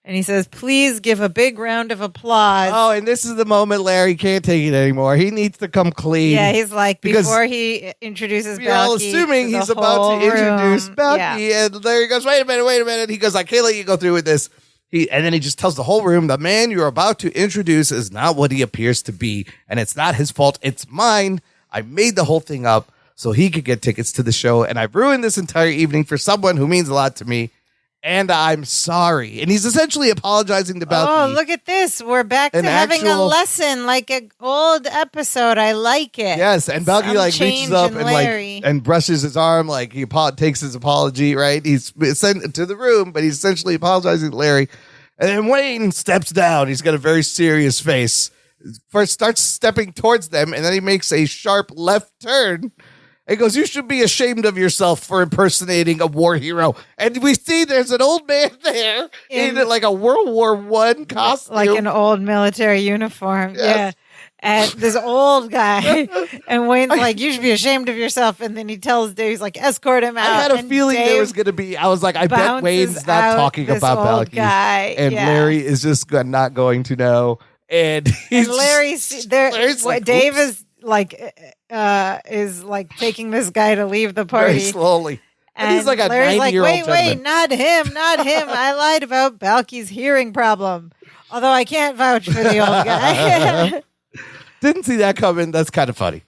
And he says, please give a big round of applause. Oh, and this is the moment Larry can't take it anymore. He needs to come clean. Yeah, he's like, before he introduces Balky. Assuming he's about to introduce Balky, and Larry goes, wait a minute. He goes, I can't let you go through with this. And then he just tells the whole room, the man you're about to introduce is not what he appears to be. And it's not his fault. It's mine. I made the whole thing up so he could get tickets to the show. And I've ruined this entire evening for someone who means a lot to me. And I'm sorry. And he's essentially apologizing to Balky. Oh, look at this. We're back to having a lesson like an old episode. I like it. Yes, and Balky reaches up and brushes his arm like he takes his apology, right? He's sent to the room, but he's essentially apologizing to Larry. And then Wayne steps down. He's got a very serious face. First starts stepping towards them, and then he makes a sharp left turn. He goes, you should be ashamed of yourself for impersonating a war hero. And we see there's an old man there in like a World War I costume. Like an old military uniform. Yes. Yeah. And this old guy. And Wayne's like, you should be ashamed of yourself. And then he tells Dave, he's like, escort him out. I had a feeling there was going to be, I was like, I bet Wayne's not talking about Balky. And Larry is just not going to know. And Larry's like, Dave is taking this guy to leave the party very slowly, and he's like a Larry's 90-year-old like, wait, not him. I lied about Balky's hearing problem, although I can't vouch for the old guy. Didn't see that coming. That's kind of funny.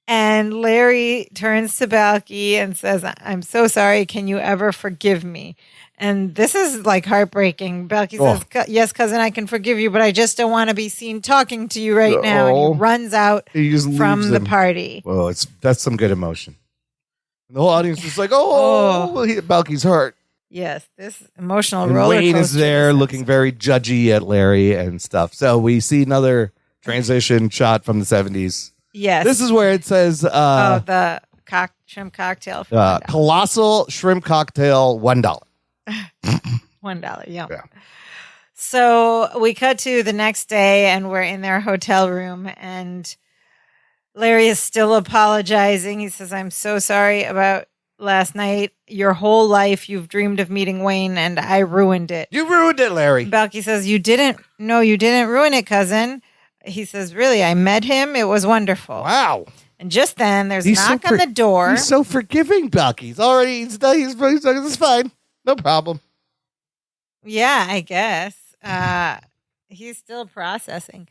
And Larry turns to Balky and says, I'm so sorry. Can you ever forgive me? And this is like heartbreaking. Balky says, yes, cousin, I can forgive you, but I just don't want to be seen talking to you right now. And he runs out from the party. Well, that's some good emotion. And the whole audience is like, Balky's hurt. Yes, this emotional roller coaster. Wayne is there looking very judgy at Larry and stuff. So we see another transition shot from the 70s. Yes. This is where it says... the shrimp cocktail. For colossal shrimp cocktail, $1. $1, yeah. So we cut to the next day and we're in their hotel room and Larry is still apologizing. He says, I'm so sorry about last night. Your whole life you've dreamed of meeting Wayne and I ruined it. You ruined it, Larry. Balky says, you didn't ruin it, cousin. He says, really, I met him. It was wonderful. Wow. And just then there's a knock on the door. He's so forgiving, Balky. He's it's fine. No problem. Yeah, I guess. He's still processing.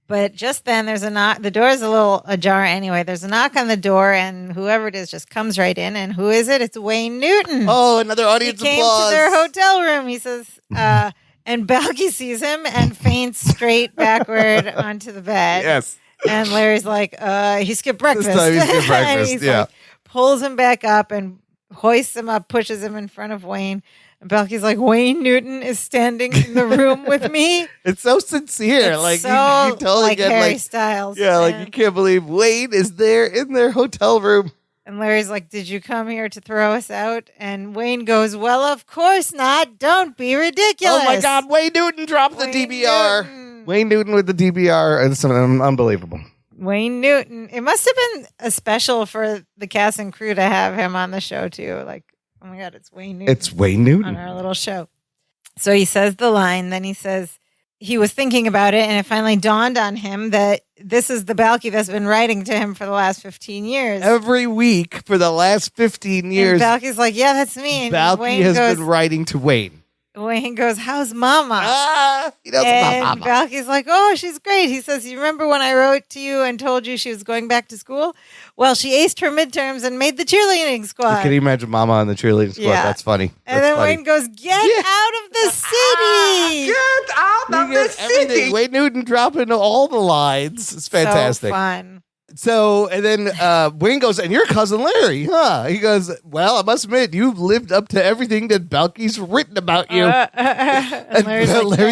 But just then there's a knock. The door is a little ajar anyway. There's a knock on the door and whoever it is just comes right in. And who is it? It's Wayne Newton. Oh, another audience applause. He came to their hotel room. He says, and Balky sees him and faints straight backward onto the bed. Yes. And Larry's like, he skipped breakfast. This time he skipped breakfast, and he's pulls him back up and hoists him up, pushes him in front of Wayne. And Balky's like, Wayne Newton is standing in the room with me. It's so sincere. It's you totally get Harry Styles. Yeah, like you can't believe Wayne is there in their hotel room. And Larry's like, did you come here to throw us out? And Wayne goes, well, of course not. Don't be ridiculous. Oh my God, Wayne Newton dropped the DBR. Wayne Newton with the DBR. It's unbelievable. Wayne Newton. It must have been a special for the cast and crew to have him on the show too. Like, oh my God, it's Wayne Newton. It's Wayne Newton on our little show. So he says the line. Then he says, he was thinking about it, and it finally dawned on him that this is the Balky that's been writing to him for the last 15 years. Every week for the last 15 years. And Balky's like, yeah, that's me. And Balky has been writing to Wayne. Wayne goes, how's Mama? He doesn't know Mama. Balky's like, oh, she's great. He says, you remember when I wrote to you and told you she was going back to school? Well, she aced her midterms and made the cheerleading squad. Can you imagine Mama on the cheerleading squad? Yeah. That's funny. And then Wayne goes, get out of the city. Get out of the city. Wayne Newton dropping all the lines. It's fantastic. So fun. So, and then Wayne goes, and your cousin Larry, huh? He goes, well, I must admit, you've lived up to everything that Balky's written about you. And Larry's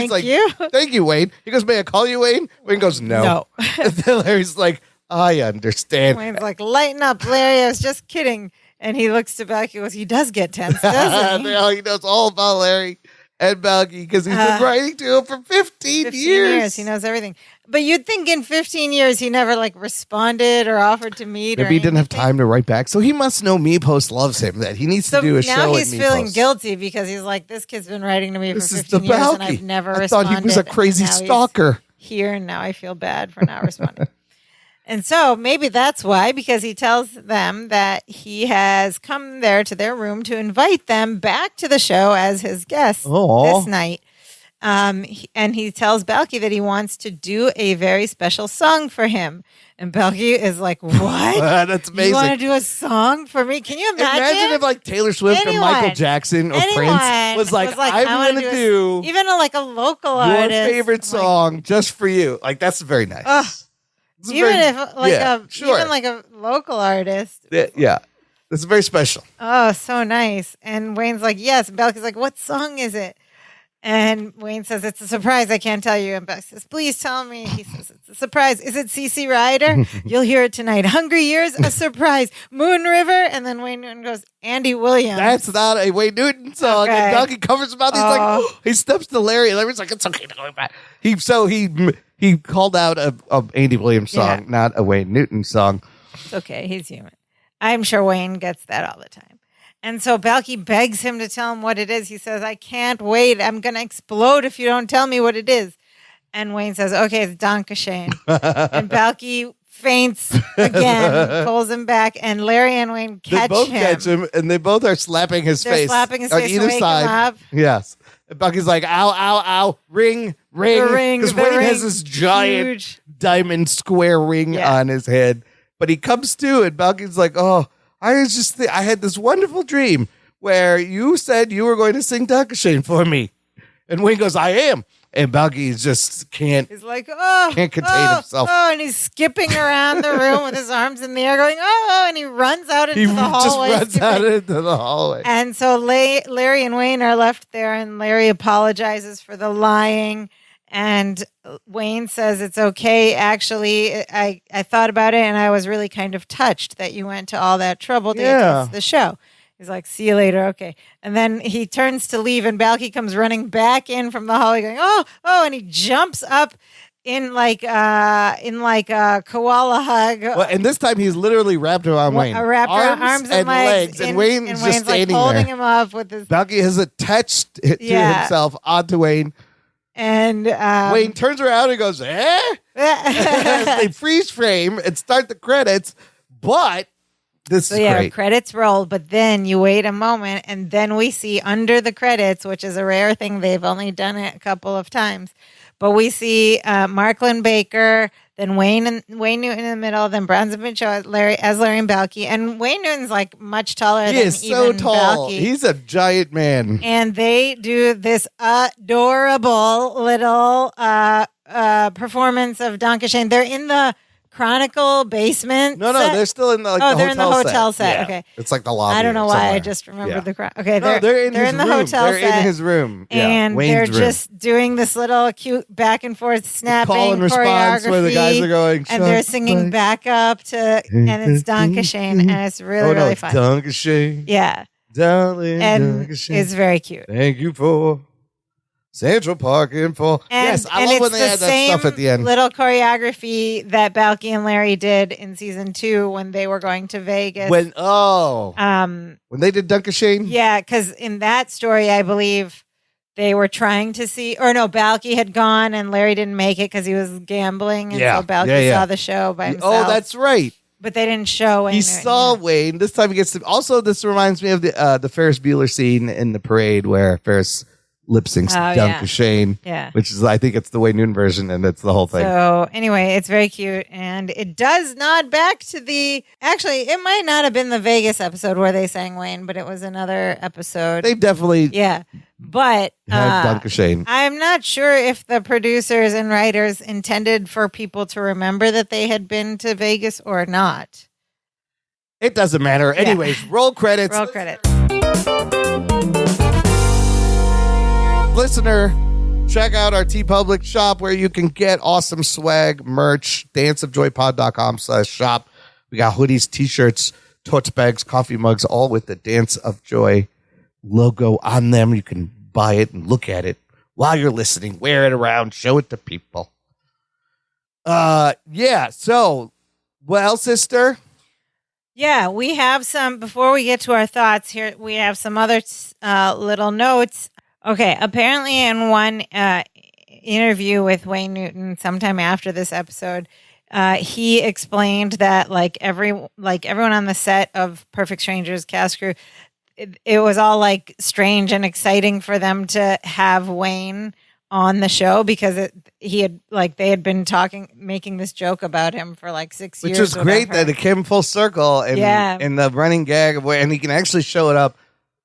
like, thank you. Thank you, Wayne. He goes, may I call you Wayne? Wayne goes, no. And then Larry's like, I understand. Wayne's like, lighten up, Larry. I was just kidding. And he looks to Balky and goes, he does get tense, doesn't he? He knows all about Larry and Balky because he's been writing to him for 15 years. He knows everything. But you'd think in 15 years he never responded or offered to meet. Maybe he didn't have time to write back. So he must know MePost loves him, that he needs to do a show. Now he's at feeling MePost. guilty because he's like, this kid's been writing to me This for is 15 the years Balky. and I've never I responded. thought he was a crazy and now he's stalker. Here and now I feel bad for not responding. And so maybe that's why, because he tells them that he has come there to their room to invite them back to the show as his guests this night. And he tells Balky that he wants to do a very special song for him. And Balky is like, what? That's amazing. You want to do a song for me? Can you imagine? Imagine if Taylor Swift or Michael Jackson or Prince was like, I'm going to do even a local your artist. favorite song just for you. That's very nice. Even a local artist. Yeah. That's very special. Oh, so nice. And Wayne's like, yes. And Balky's like, what song is it? And Wayne says, it's a surprise. I can't tell you. And Balky says, please tell me. He says, it's a surprise. Is it CC Rider? You'll hear it tonight. Hungry Years, a surprise. Moon River. And then Wayne Newton goes, Andy Williams. That's not a Wayne Newton song. Okay. And Balky covers him out. He's like, he steps to Larry. And Larry's like, it's okay. Going back. He called out a Andy Williams song, not a Wayne Newton song. It's okay. He's human. I'm sure Wayne gets that all the time. And so Balky begs him to tell him what it is. He says, I can't wait. I'm going to explode if you don't tell me what it is. And Wayne says, okay, it's Donkashane. And Balky faints again, pulls him back, and Larry and Wayne catch him. And they both are slapping his face. They're slapping his on face either to wake side. him up. Yes. And Bucky's like, ow, ow, ow, ring. Because Wayne has this giant diamond square ring on his head. But he comes to, and Balky's like, oh, I had this wonderful dream where you said you were going to sing Donkashane for me. And Wayne goes, I am. And Balky just can't. He's like, can't contain himself. Oh, and he's skipping around the room with his arms in the air going, oh, and he runs out into the hallway. Just runs out into the hallway. And so Larry and Wayne are left there, and Larry apologizes for the lying. And Wayne says, it's okay. Actually, I thought about it, and I was really kind of touched that you went to all that trouble to get to the show. He's like, see you later. Okay. And then he turns to leave, and Balky comes running back in from the hallway going, oh, and he jumps up in like a koala hug. Well, and this time he's literally wrapped around Wayne. Wrapped around arms and legs. And Wayne's just Wayne's standing holding there. him up with his... Balky has attached to himself onto Wayne. And Wayne turns around and goes, eh? They freeze frame and start the credits, but this is great. Credits roll, but then you wait a moment, and then we see under the credits, which is a rare thing. They've only done it a couple of times. But we see Marklin Baker, then Wayne Newton in the middle, then Bronson Pinchot as Larry and Balky. And Wayne Newton's much taller than even Balky. He is so tall. He's a giant man. And they do this adorable little performance of Donkashane. They're in the Chronicle basement. No, they're still in the they're in the hotel set. Yeah. Okay, it's like the lobby. I don't know why somewhere. I just remembered the okay. They're in the room. hotel they're set. in his room, and they're just doing this little cute back and forth snapping call and response choreography where the guys are going, and they're singing back up to, and it's Donkashane, and it's really fun. Donkashane, yeah, darling, and Donkashane. it's very cute. Thank you for Central Park Info. Yes, I love when they add that stuff at the end. Little choreography that Balky and Larry did in season 2 when they were going to Vegas. When they did Donkashane? Yeah, because in that story, I believe they were trying to see, or no, Balky had gone and Larry didn't make it because he was gambling. And so Balky saw the show by himself. Oh, that's right. But they didn't show Wayne. He saw Wayne. This time he gets to. Also, this reminds me of the Ferris Bueller scene in the parade where Ferris lip syncs Dunk Shane. Yeah. Which is, I think it's the Wayne Newton version, and it's the whole thing. So anyway, it's very cute, and it does nod back to the. Actually, it might not have been the Vegas episode where they sang Wayne, but it was another episode. They definitely. Yeah. But Dunk Shane. I'm not sure if the producers and writers intended for people to remember that they had been to Vegas or not. It doesn't matter. Yeah. Anyways, roll credits. Roll credits. Listener, check out our TeePublic shop where you can get awesome swag, merch, danceofjoypod.com/shop. We got hoodies, t-shirts, tote bags, coffee mugs, all with the Dance of Joy logo on them. You can buy it and look at it while you're listening. Wear it around. Show it to people. Yeah. So, well, sister. Yeah, we have some, before we get to our thoughts here, we have some other little notes. Okay, apparently in one interview with Wayne Newton sometime after this episode, he explained that like everyone on the set of Perfect Strangers cast crew, it was all like strange and exciting for them to have Wayne on the show because they had been making this joke about him for like 6 years. Which was great that it came full circle in the running gag of and he can actually show it up.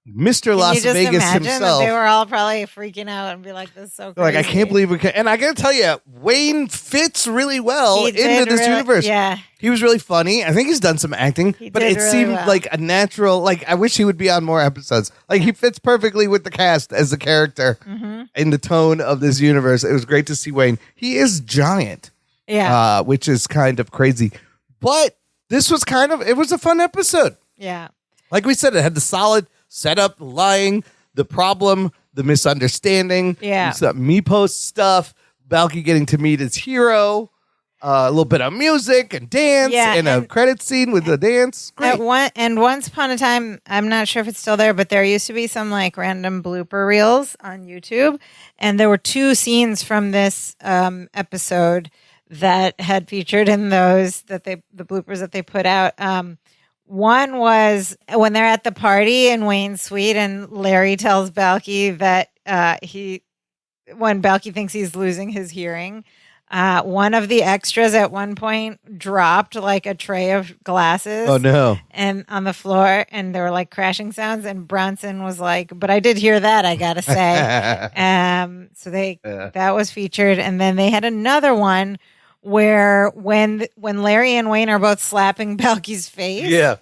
Mr. Las Vegas himself. They were all probably freaking out and be like, "This is so crazy." Like, I can't believe we can. And I got to tell you, Wayne fits really well into this universe. Yeah, he was really funny. I think he's done some acting, but it seemed like a natural. Like, I wish he would be on more episodes. Like, he fits perfectly with the cast as a character in the tone of this universe. It was great to see Wayne. He is giant, which is kind of crazy. But this was it was a fun episode. Yeah, like we said, it had the solid setup, the lying, the problem, the misunderstanding, Meepost stuff, Balky getting to meet his hero, a little bit of music and dance, and a credit scene with the dance. Great. Once upon a time, I'm not sure if it's still there, but there used to be some like random blooper reels on YouTube, and there were 2 scenes from this episode that had featured in those the bloopers that they put out. One was when they're at the party in Wayne's suite and Larry tells Balky that when Balky thinks he's losing his hearing, one of the extras at one point dropped like a tray of glasses. Oh no. And on the floor, and there were like crashing sounds, and Bronson was like, "But I did hear that, I gotta say." So that was featured, and then they had another one where when Larry and Wayne are both slapping Balky's face,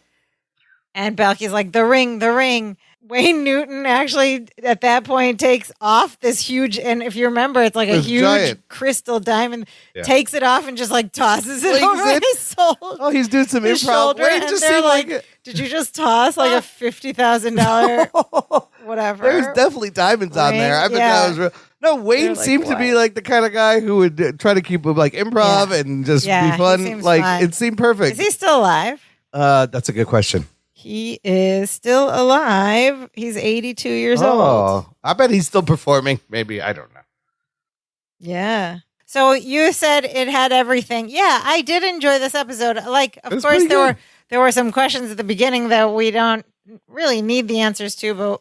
and Balky's like, the ring, Wayne Newton actually at that point takes off this huge, and if you remember, it's like a huge giant crystal diamond, takes it off and just like tosses it over his shoulder. Oh, he's doing some improv. Wayne just seemed like did you just toss like a $50,000 whatever? There's definitely diamonds on there. I bet that was real. No, Wayne seemed to be like the kind of guy who would try to keep like improv and just be fun. Like fun. It seemed perfect. Is he still alive? That's a good question. He is still alive. He's 82 years old. I bet he's still performing. Maybe. I don't know. Yeah. So you said it had everything. Yeah, I did enjoy this episode. Like, of course, there were some questions at the beginning that we don't really need the answers to, but,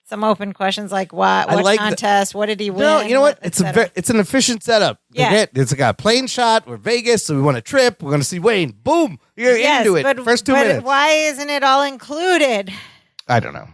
some open questions like what contest, what did he win? No, you know what? It's an efficient setup. Yeah. It's got a plane shot. We're Vegas, so we want a trip. We're going to see Wayne. Boom. You're into it. First 2 minutes. Why isn't it all included? I don't know.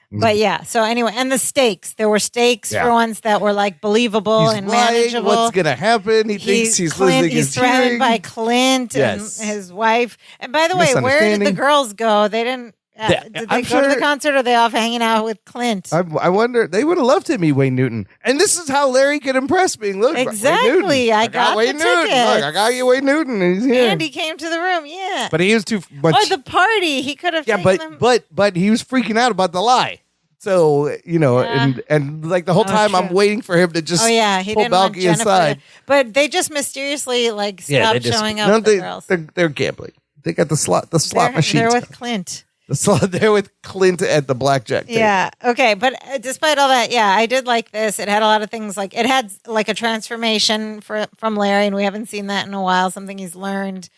But yeah, so anyway, and the stakes. There were stakes for ones that were like believable and manageable. What's going to happen? He thinks he's losing his hearing. He's threatened by Clint and his wife. And by the way, where did the girls go? They didn't. Did they go to the concert, or are they off hanging out with Clint? I wonder. They would have loved to meet Wayne Newton. And this is how Larry could impress me. Look, exactly. I got Wayne Newton. Look, I got you Wayne Newton. And he's here. And he came to the room. Yeah. But he was too much. Oh, the party. He could have. Yeah, but he was freaking out about the lie. So, and like the whole time I'm waiting for him to just he pull didn't Balky aside. But they just mysteriously stopped showing up with the girls. They're gambling. They got the slot machine. They're with Clint. The salon there with Clint at the blackjack table. Yeah. Okay. But despite all that, yeah, I did like this. It had a lot of things like it had like a transformation from Larry, and we haven't seen that in a while. Something he's learned.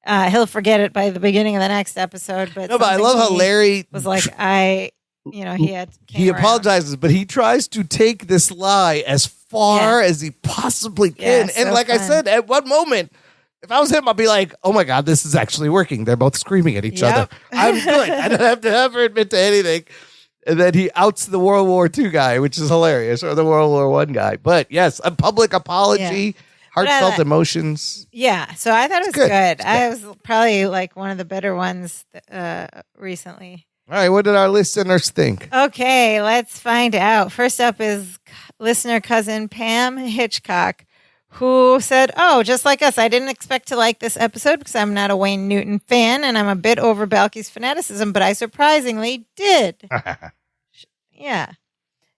He'll forget it by the beginning of the next episode. But I love how Larry was like, he apologizes, but he tries to take this lie as far as he possibly can. Yeah, and so like fun. I said, at one moment, if I was him, I'd be like, oh my God, this is actually working. They're both screaming at each other. I'm good. I don't have to ever admit to anything. And then he outs the World War II guy, which is hilarious, or the World War I guy. But yes, a public apology, heartfelt emotions. Yeah, so I thought it was good. I was probably like one of the better ones recently. All right, what did our listeners think? Okay, let's find out. First up is listener cousin Pam Hitchcock, who said, "Oh, just like us, I didn't expect to like this episode because I'm not a Wayne Newton fan and I'm a bit over Balky's fanaticism, but I surprisingly did." Yeah.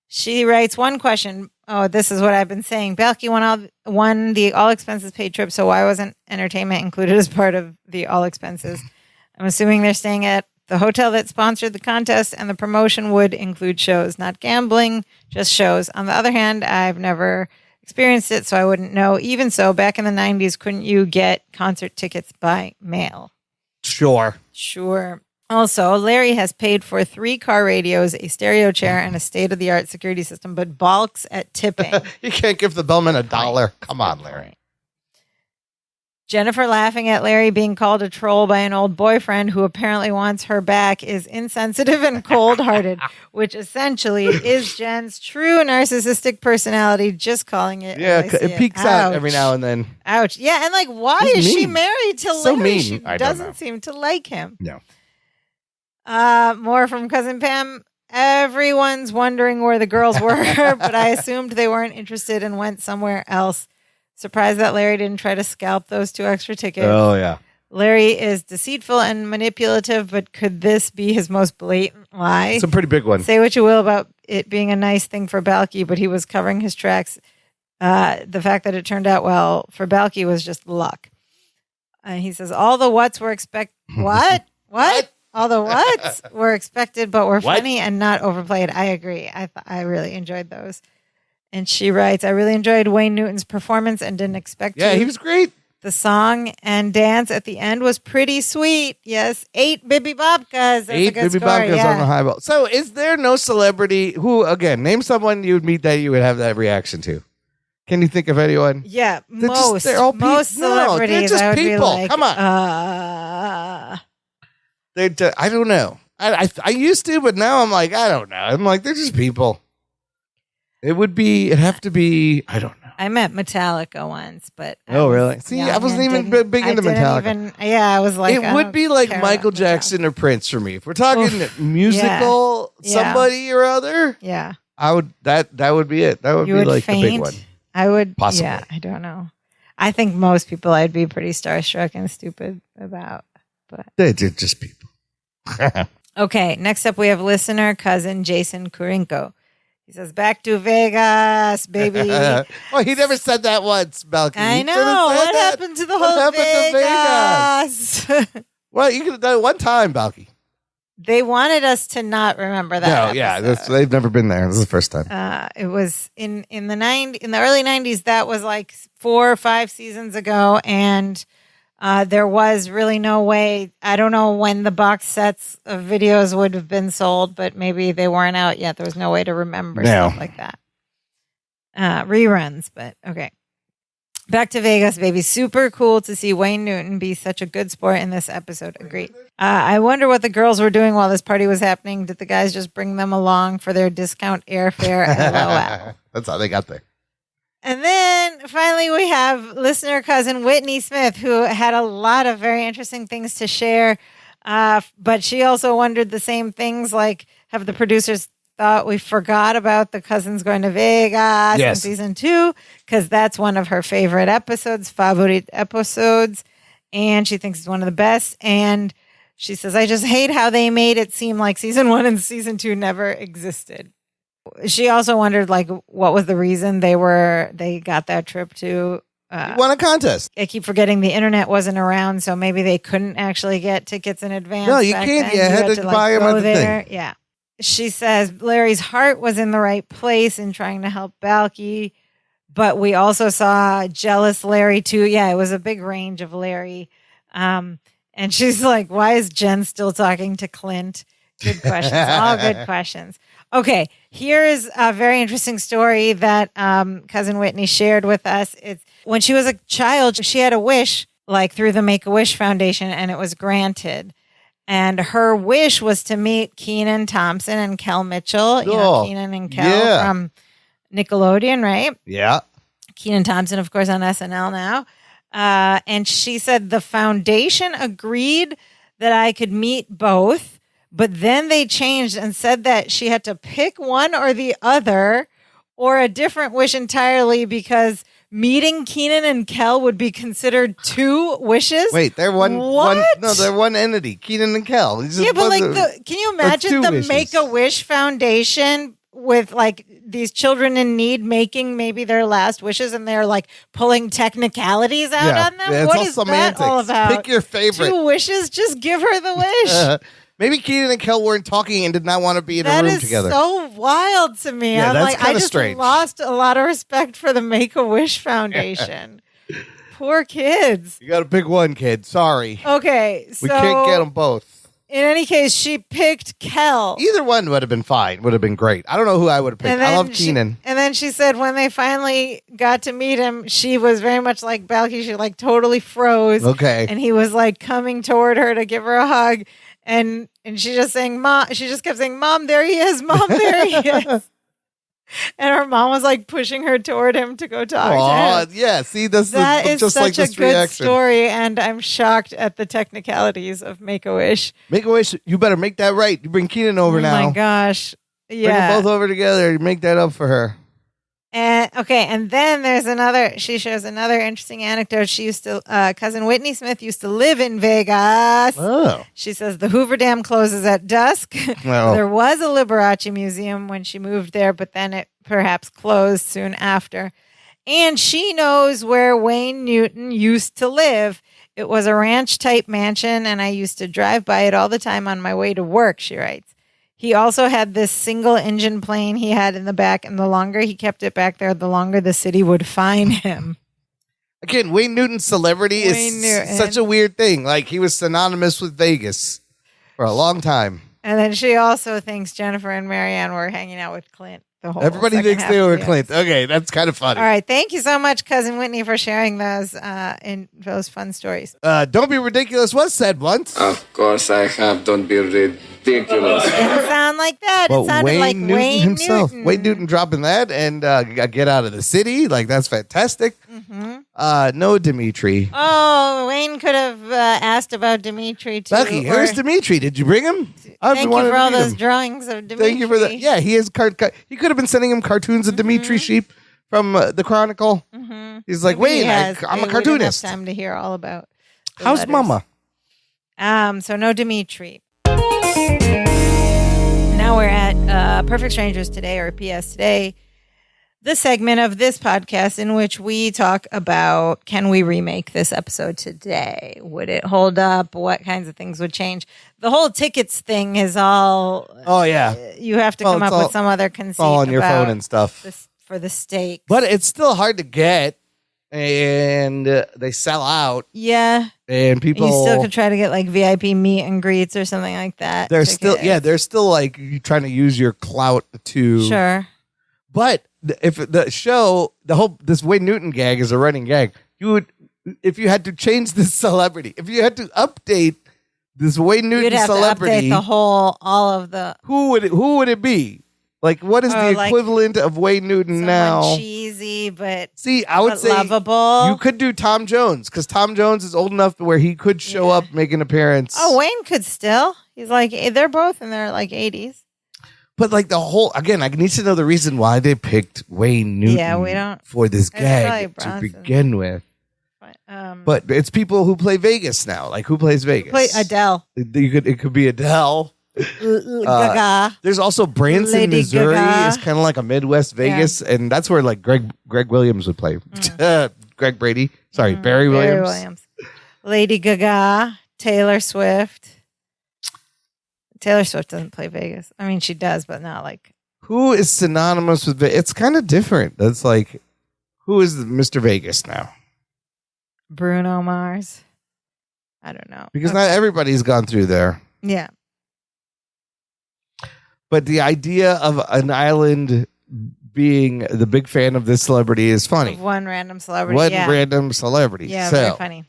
She writes one question. Oh, this is what I've been saying. Balky won the all expenses paid trip, so why wasn't entertainment included as part of the all expenses? I'm assuming they're staying at the hotel that sponsored the contest, and the promotion would include shows, not gambling, just shows. On the other hand, I've never experienced it, so I wouldn't know. Even so, back in the 90s, couldn't you get concert tickets by mail? Sure. Also, Larry has paid for 3 car radios, a stereo chair, and a state-of-the-art security system, but balks at tipping. You can't give the bellman $1. Come on, Larry. Jennifer laughing at Larry being called a troll by an old boyfriend who apparently wants her back is insensitive and cold-hearted, which essentially is Jen's true narcissistic personality, just calling it. Yeah, it peeks out every now and then. Ouch. Yeah, and like, why is she married to so Larry? Mean. She doesn't seem to like him. No. More from Cousin Pam. Everyone's wondering where the girls were, but I assumed they weren't interested and went somewhere else. Surprised that Larry didn't try to scalp those 2 extra tickets. Oh, yeah. Larry is deceitful and manipulative, but could this be his most blatant lie? It's a pretty big one. Say what you will about it being a nice thing for Balky, but he was covering his tracks. The fact that it turned out well for Balky was just luck. He says, all the whats were What? All the whats were expected, but were funny and not overplayed. I agree. I really enjoyed those. And she writes, I really enjoyed Wayne Newton's performance and didn't expect to. Yeah, he was great. The song and dance at the end was pretty sweet. Yes, 8 Bibi Babkas. That's 8 a good Bibi score. Babkas on the high ball. So is there no celebrity who, again, name someone you would meet that you would have that reaction to? Can you think of anyone? Yeah, most celebrities. No, they're just I would people. be like, Come on. I don't know. I used to, but now I'm like, I don't know. I'm like, they're just people. It'd have to be, I don't know. I met Metallica once, but really? See, I wasn't even big into Metallica. I was like, it would be like Michael Jackson or Prince for me. If we're talking musical, somebody or other, I would that would be it. That would be like the big one. I would possibly. Yeah, I don't know. I think most people I'd be pretty starstruck and stupid about, but they're just people. Okay, next up we have listener cousin Jason Kurinko. He says, back to Vegas, baby. Well, he never said that once, Balky. I know. What happened to the whole Vegas? Well, you could have done it one time, Balky. They wanted us to not remember that. No, yeah, they've never been there. This is the first time. It was in the early 90s. That was like 4 or 5 seasons ago, and there was really no way. I don't know when the box sets of videos would have been sold, but maybe they weren't out yet. There was no way to remember stuff like that. Reruns, but okay. Back to Vegas, baby. Super cool to see Wayne Newton be such a good sport in this episode. Agreed. I wonder what the girls were doing while this party was happening. Did the guys just bring them along for their discount airfare? LOL. That's how they got there. And then finally we have listener cousin Whitney Smith, who had a lot of very interesting things to share. But she also wondered the same things, like, have the producers thought we forgot about the cousins going to Vegas in season 2? Because that's one of her favorite favorite episodes. And she thinks it's one of the best. And she says, I just hate how they made it seem like season 1 and season 2 never existed. She also wondered, like, what was the reason they got that trip to You won a contest. I keep forgetting the internet wasn't around, so maybe they couldn't actually get tickets in advance. No, you back can't. then. You had to buy them at the thing. Yeah. She says Larry's heart was in the right place in trying to help Balky, but we also saw jealous Larry too. Yeah, it was a big range of Larry. And she's like, why is Jen still talking to Clint? Good questions. All good questions. Okay, here is a very interesting story that Cousin Whitney shared with us. It's when she was a child, she had a wish, like through the Make-A-Wish Foundation, and it was granted. And her wish was to meet Kenan Thompson and Kel Mitchell. You know, Kenan and Kel from Nickelodeon, right? Yeah. Kenan Thompson, of course, on SNL now. And she said the foundation agreed that I could meet both, but then they changed and said that she had to pick one or the other or a different wish entirely because meeting Kenan and Kel would be considered two wishes. Wait, they're one they're one entity. Kenan and Kel. Yeah, but can you imagine the Make-A-Wish Foundation with like these children in need making maybe their last wishes and they're like pulling technicalities out on them? Yeah, what is that all about? Pick your favorite. Two wishes, just give her the wish. Maybe Kenan and Kel weren't talking and did not want to be in a room together. That is so wild to me. Yeah, I'm that's like, I just strange. lost a lot of respect for the Make-A-Wish Foundation. Poor kids. You got to pick one, kid. Sorry. Okay, so we can't get them both. In any case, she picked Kel. Either one would have been fine. Would have been great. I don't know who I would have picked. I love Kenan. And then she said when they finally got to meet him, she was very much like Balky. She like totally froze. Okay. And he was like coming toward her to give her a hug. And she just saying, Mom, she just kept saying, Mom, there he is. Mom, there he is. And her mom was like pushing her toward him to go talk to him. Yeah. See, that is just like such this a good reaction. story. And I'm shocked at the technicalities of Make-A-Wish. Make-A-Wish, you better make that right. You bring Kenan over now. Oh my gosh. Yeah. Bring them both over together. Make that up for her. And then there's she shares another interesting anecdote. She used to, Cousin Whitney Smith used to live in Vegas. Oh. She says the Hoover Dam closes at dusk. Oh. There was a Liberace museum when she moved there, but then it perhaps closed soon after. And she knows where Wayne Newton used to live. It was a ranch type mansion, and I used to drive by it all the time on my way to work, she writes. He also had this single engine plane he had in the back, and the longer he kept it back there, the longer the city would fine him. Again, Wayne Newton's celebrity is such a weird thing. Like, he was synonymous with Vegas for a long time. And then she also thinks Jennifer and Marianne were hanging out with Clint. Everybody thinks they were Clint. Okay, that's kind of funny. All right, thank you so much, Cousin Whitney, for sharing those fun stories. Don't be ridiculous was said once. Of course I have. Don't be ridiculous. It didn't sound like that. Well, it sounded like Wayne himself. Newton. Wayne Newton dropping that and get out of the city. Like, that's fantastic. Mm-hmm. No Dimitri. Oh, Wayne could have asked about Dimitri, too. Bucky, where's Dimitri? Did you bring him? Thank you for all those drawings of Dimitri. Thank you for that. Yeah, he has he could have been sending him cartoons of Dimitri Sheep from the Chronicle. Mm-hmm. He's like, Wayne, I'm a cartoonist. We didn't have time to hear all about How's letters. Mama? So no Dimitri. Now we're at Perfect Strangers Today, or PS Today, the segment of this podcast in which we talk about, can we remake this episode today? Would it hold up? What kinds of things would change? The whole tickets thing is all... Oh, yeah. You have to come up with some other conceit all on your phone and stuff. For the stakes. But it's still hard to get, and they sell out. Yeah. And people... You still could try to get like VIP meet and greets or something like that. They're still like trying to use your clout to... Sure. But if the show, this Wayne Newton gag is a running gag, if you had to change this celebrity, if you had to update this Wayne Newton celebrity, to update all of the. Who would it be? Like, what is the equivalent of Wayne Newton now? Cheesy, but I would say lovable. You could do Tom Jones, because Tom Jones is old enough where he could show up, make an appearance. Oh, Wayne could still. He's like, they're both in their like 80s. But like I need to know the reason why they picked Wayne Newton for this gag to begin with. But it's people who play Vegas now. Like, who plays Vegas? Adele. It could be Adele. Gaga. There's also Branson, Lady Missouri. Gaga. Is kind of like a Midwest Vegas, and that's where like Greg Williams would play. Greg Brady. Sorry, Barry Williams. Lady Gaga, Taylor Swift. Taylor Swift doesn't play Vegas. I mean, she does, but not like. Who is synonymous with Vegas? It's kind of different. That's like, who is Mr. Vegas now? Bruno Mars. I don't know. Because not everybody's gone through there. Yeah. But the idea of an island being the big fan of this celebrity is funny. Of one random celebrity. Random celebrity. Yeah, so, very funny.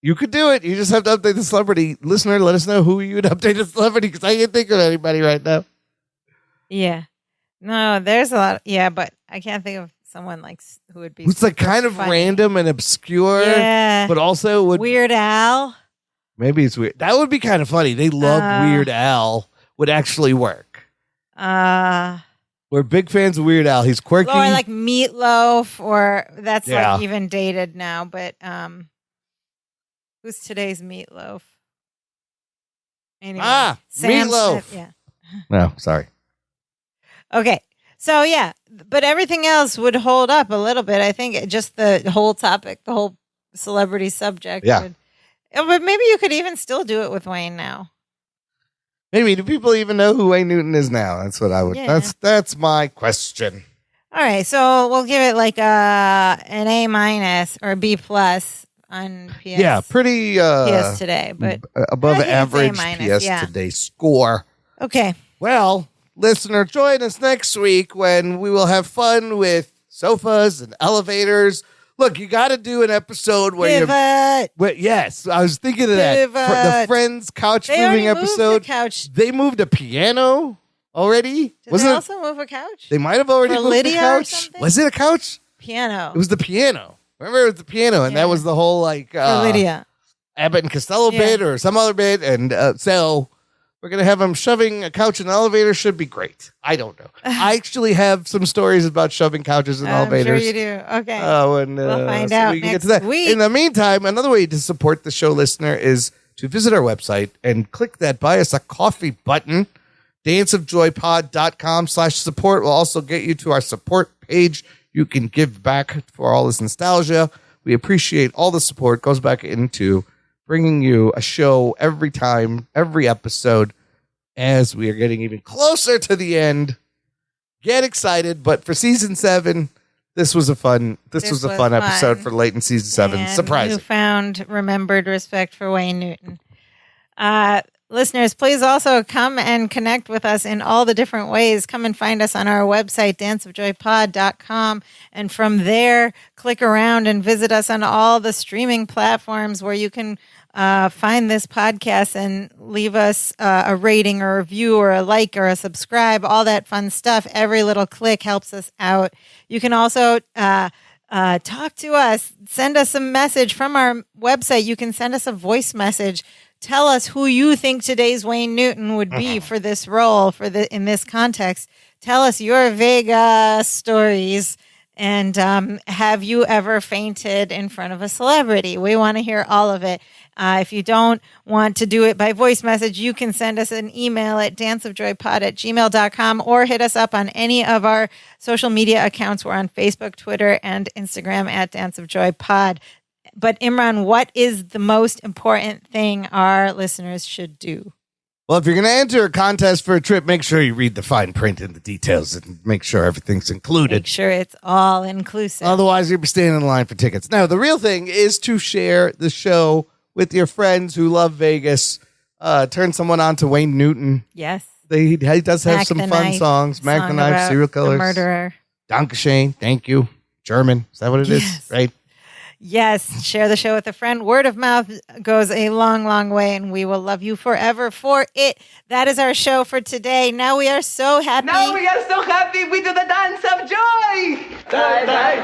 You could do it. You just have to update the celebrity. Listener, let us know who you would update the celebrity because I can't think of anybody right now. Yeah. No, there's a lot. But I can't think of someone like who would be. Who's like kind of funny. random and obscure. Yeah. But also would. Weird Al. Maybe it's weird. That would be kind of funny. They love Weird Al. Would actually work. We're big fans of Weird Al. He's quirky. Or like Meatloaf, or that's like even dated now. But who's today's Meatloaf? Anyway, Sam Meatloaf. Smith, yeah. No, sorry. Okay. So yeah, but everything else would hold up a little bit. I think just the whole topic, the whole celebrity subject. Yeah. But maybe you could even still do it with Wayne now. Maybe. Do people even know who Wayne Newton is now? That's what I would. Yeah. That's my question. All right, so we'll give it like an A- or a B+ on PS. Yeah, pretty PS Today, but above average A-, PS Today score. Okay. Well, listener, join us next week when we will have fun with sofas and elevators. Look, you got to do an episode where yes, I was thinking of that. The Friends couch moving episode. The couch. They moved a piano already. Did they also move a couch? They might have already moved Lydia the couch. Was it a couch? Piano. It was the piano. Remember, it was the piano, and that was the whole like for Lydia. Abbott and Costello bit or some other bit, and so. We're going to have them shoving a couch in an elevator. Should be great. I don't know. I actually have some stories about shoving couches in elevators. I'm sure you do. Okay. We'll find out next week. In the meantime, another way to support the show, listener, is to visit our website and click that Buy Us a Coffee button. danceofjoypod.com/support will also get you to our support page. You can give back for all this nostalgia. We appreciate all the support. It goes back into bringing you a show every time, every episode, as we are getting even closer to the end. Get excited, but for season 7, this was a fun episode for late in season 7. And surprising. Newfound remembered respect for Wayne Newton. Listeners, please also come and connect with us in all the different ways. Come and find us on our website, danceofjoypod.com. And from there, click around and visit us on all the streaming platforms where you can find this podcast and leave us a rating or a review or a like or a subscribe, all that fun stuff. Every little click helps us out. You can also talk to us. Send us a message from our website. You can send us a voice message. Tell us who you think today's Wayne Newton would be for this role, in this context. Tell us your Vegas stories, and have you ever fainted in front of a celebrity? We want to hear all of it. If you don't want to do it by voice message, you can send us an email at danceofjoypod@gmail.com or hit us up on any of our social media accounts. We're on Facebook, Twitter, and Instagram at danceofjoypod. But Imran, what is the most important thing our listeners should do? Well, if you're going to enter a contest for a trip, make sure you read the fine print and the details and make sure everything's included. Make sure it's all inclusive. Otherwise, you'll be standing in line for tickets. Now, the real thing is to share the show with your friends who love Vegas. Turn someone on to Wayne Newton. Yes. He does have some fun songs. Mac the Knife, Serial Killers. The Murderer. Dankeschön. Thank you. German. Is that what it is? Right? Yes, share the show with a friend. Word of mouth goes a long, long way, and we will love you forever for it. That is our show for today. Now we are so happy. We do the dance of joy. Hey, hey,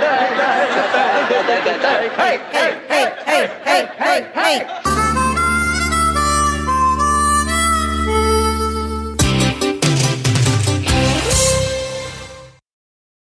hey, hey, hey, hey, hey.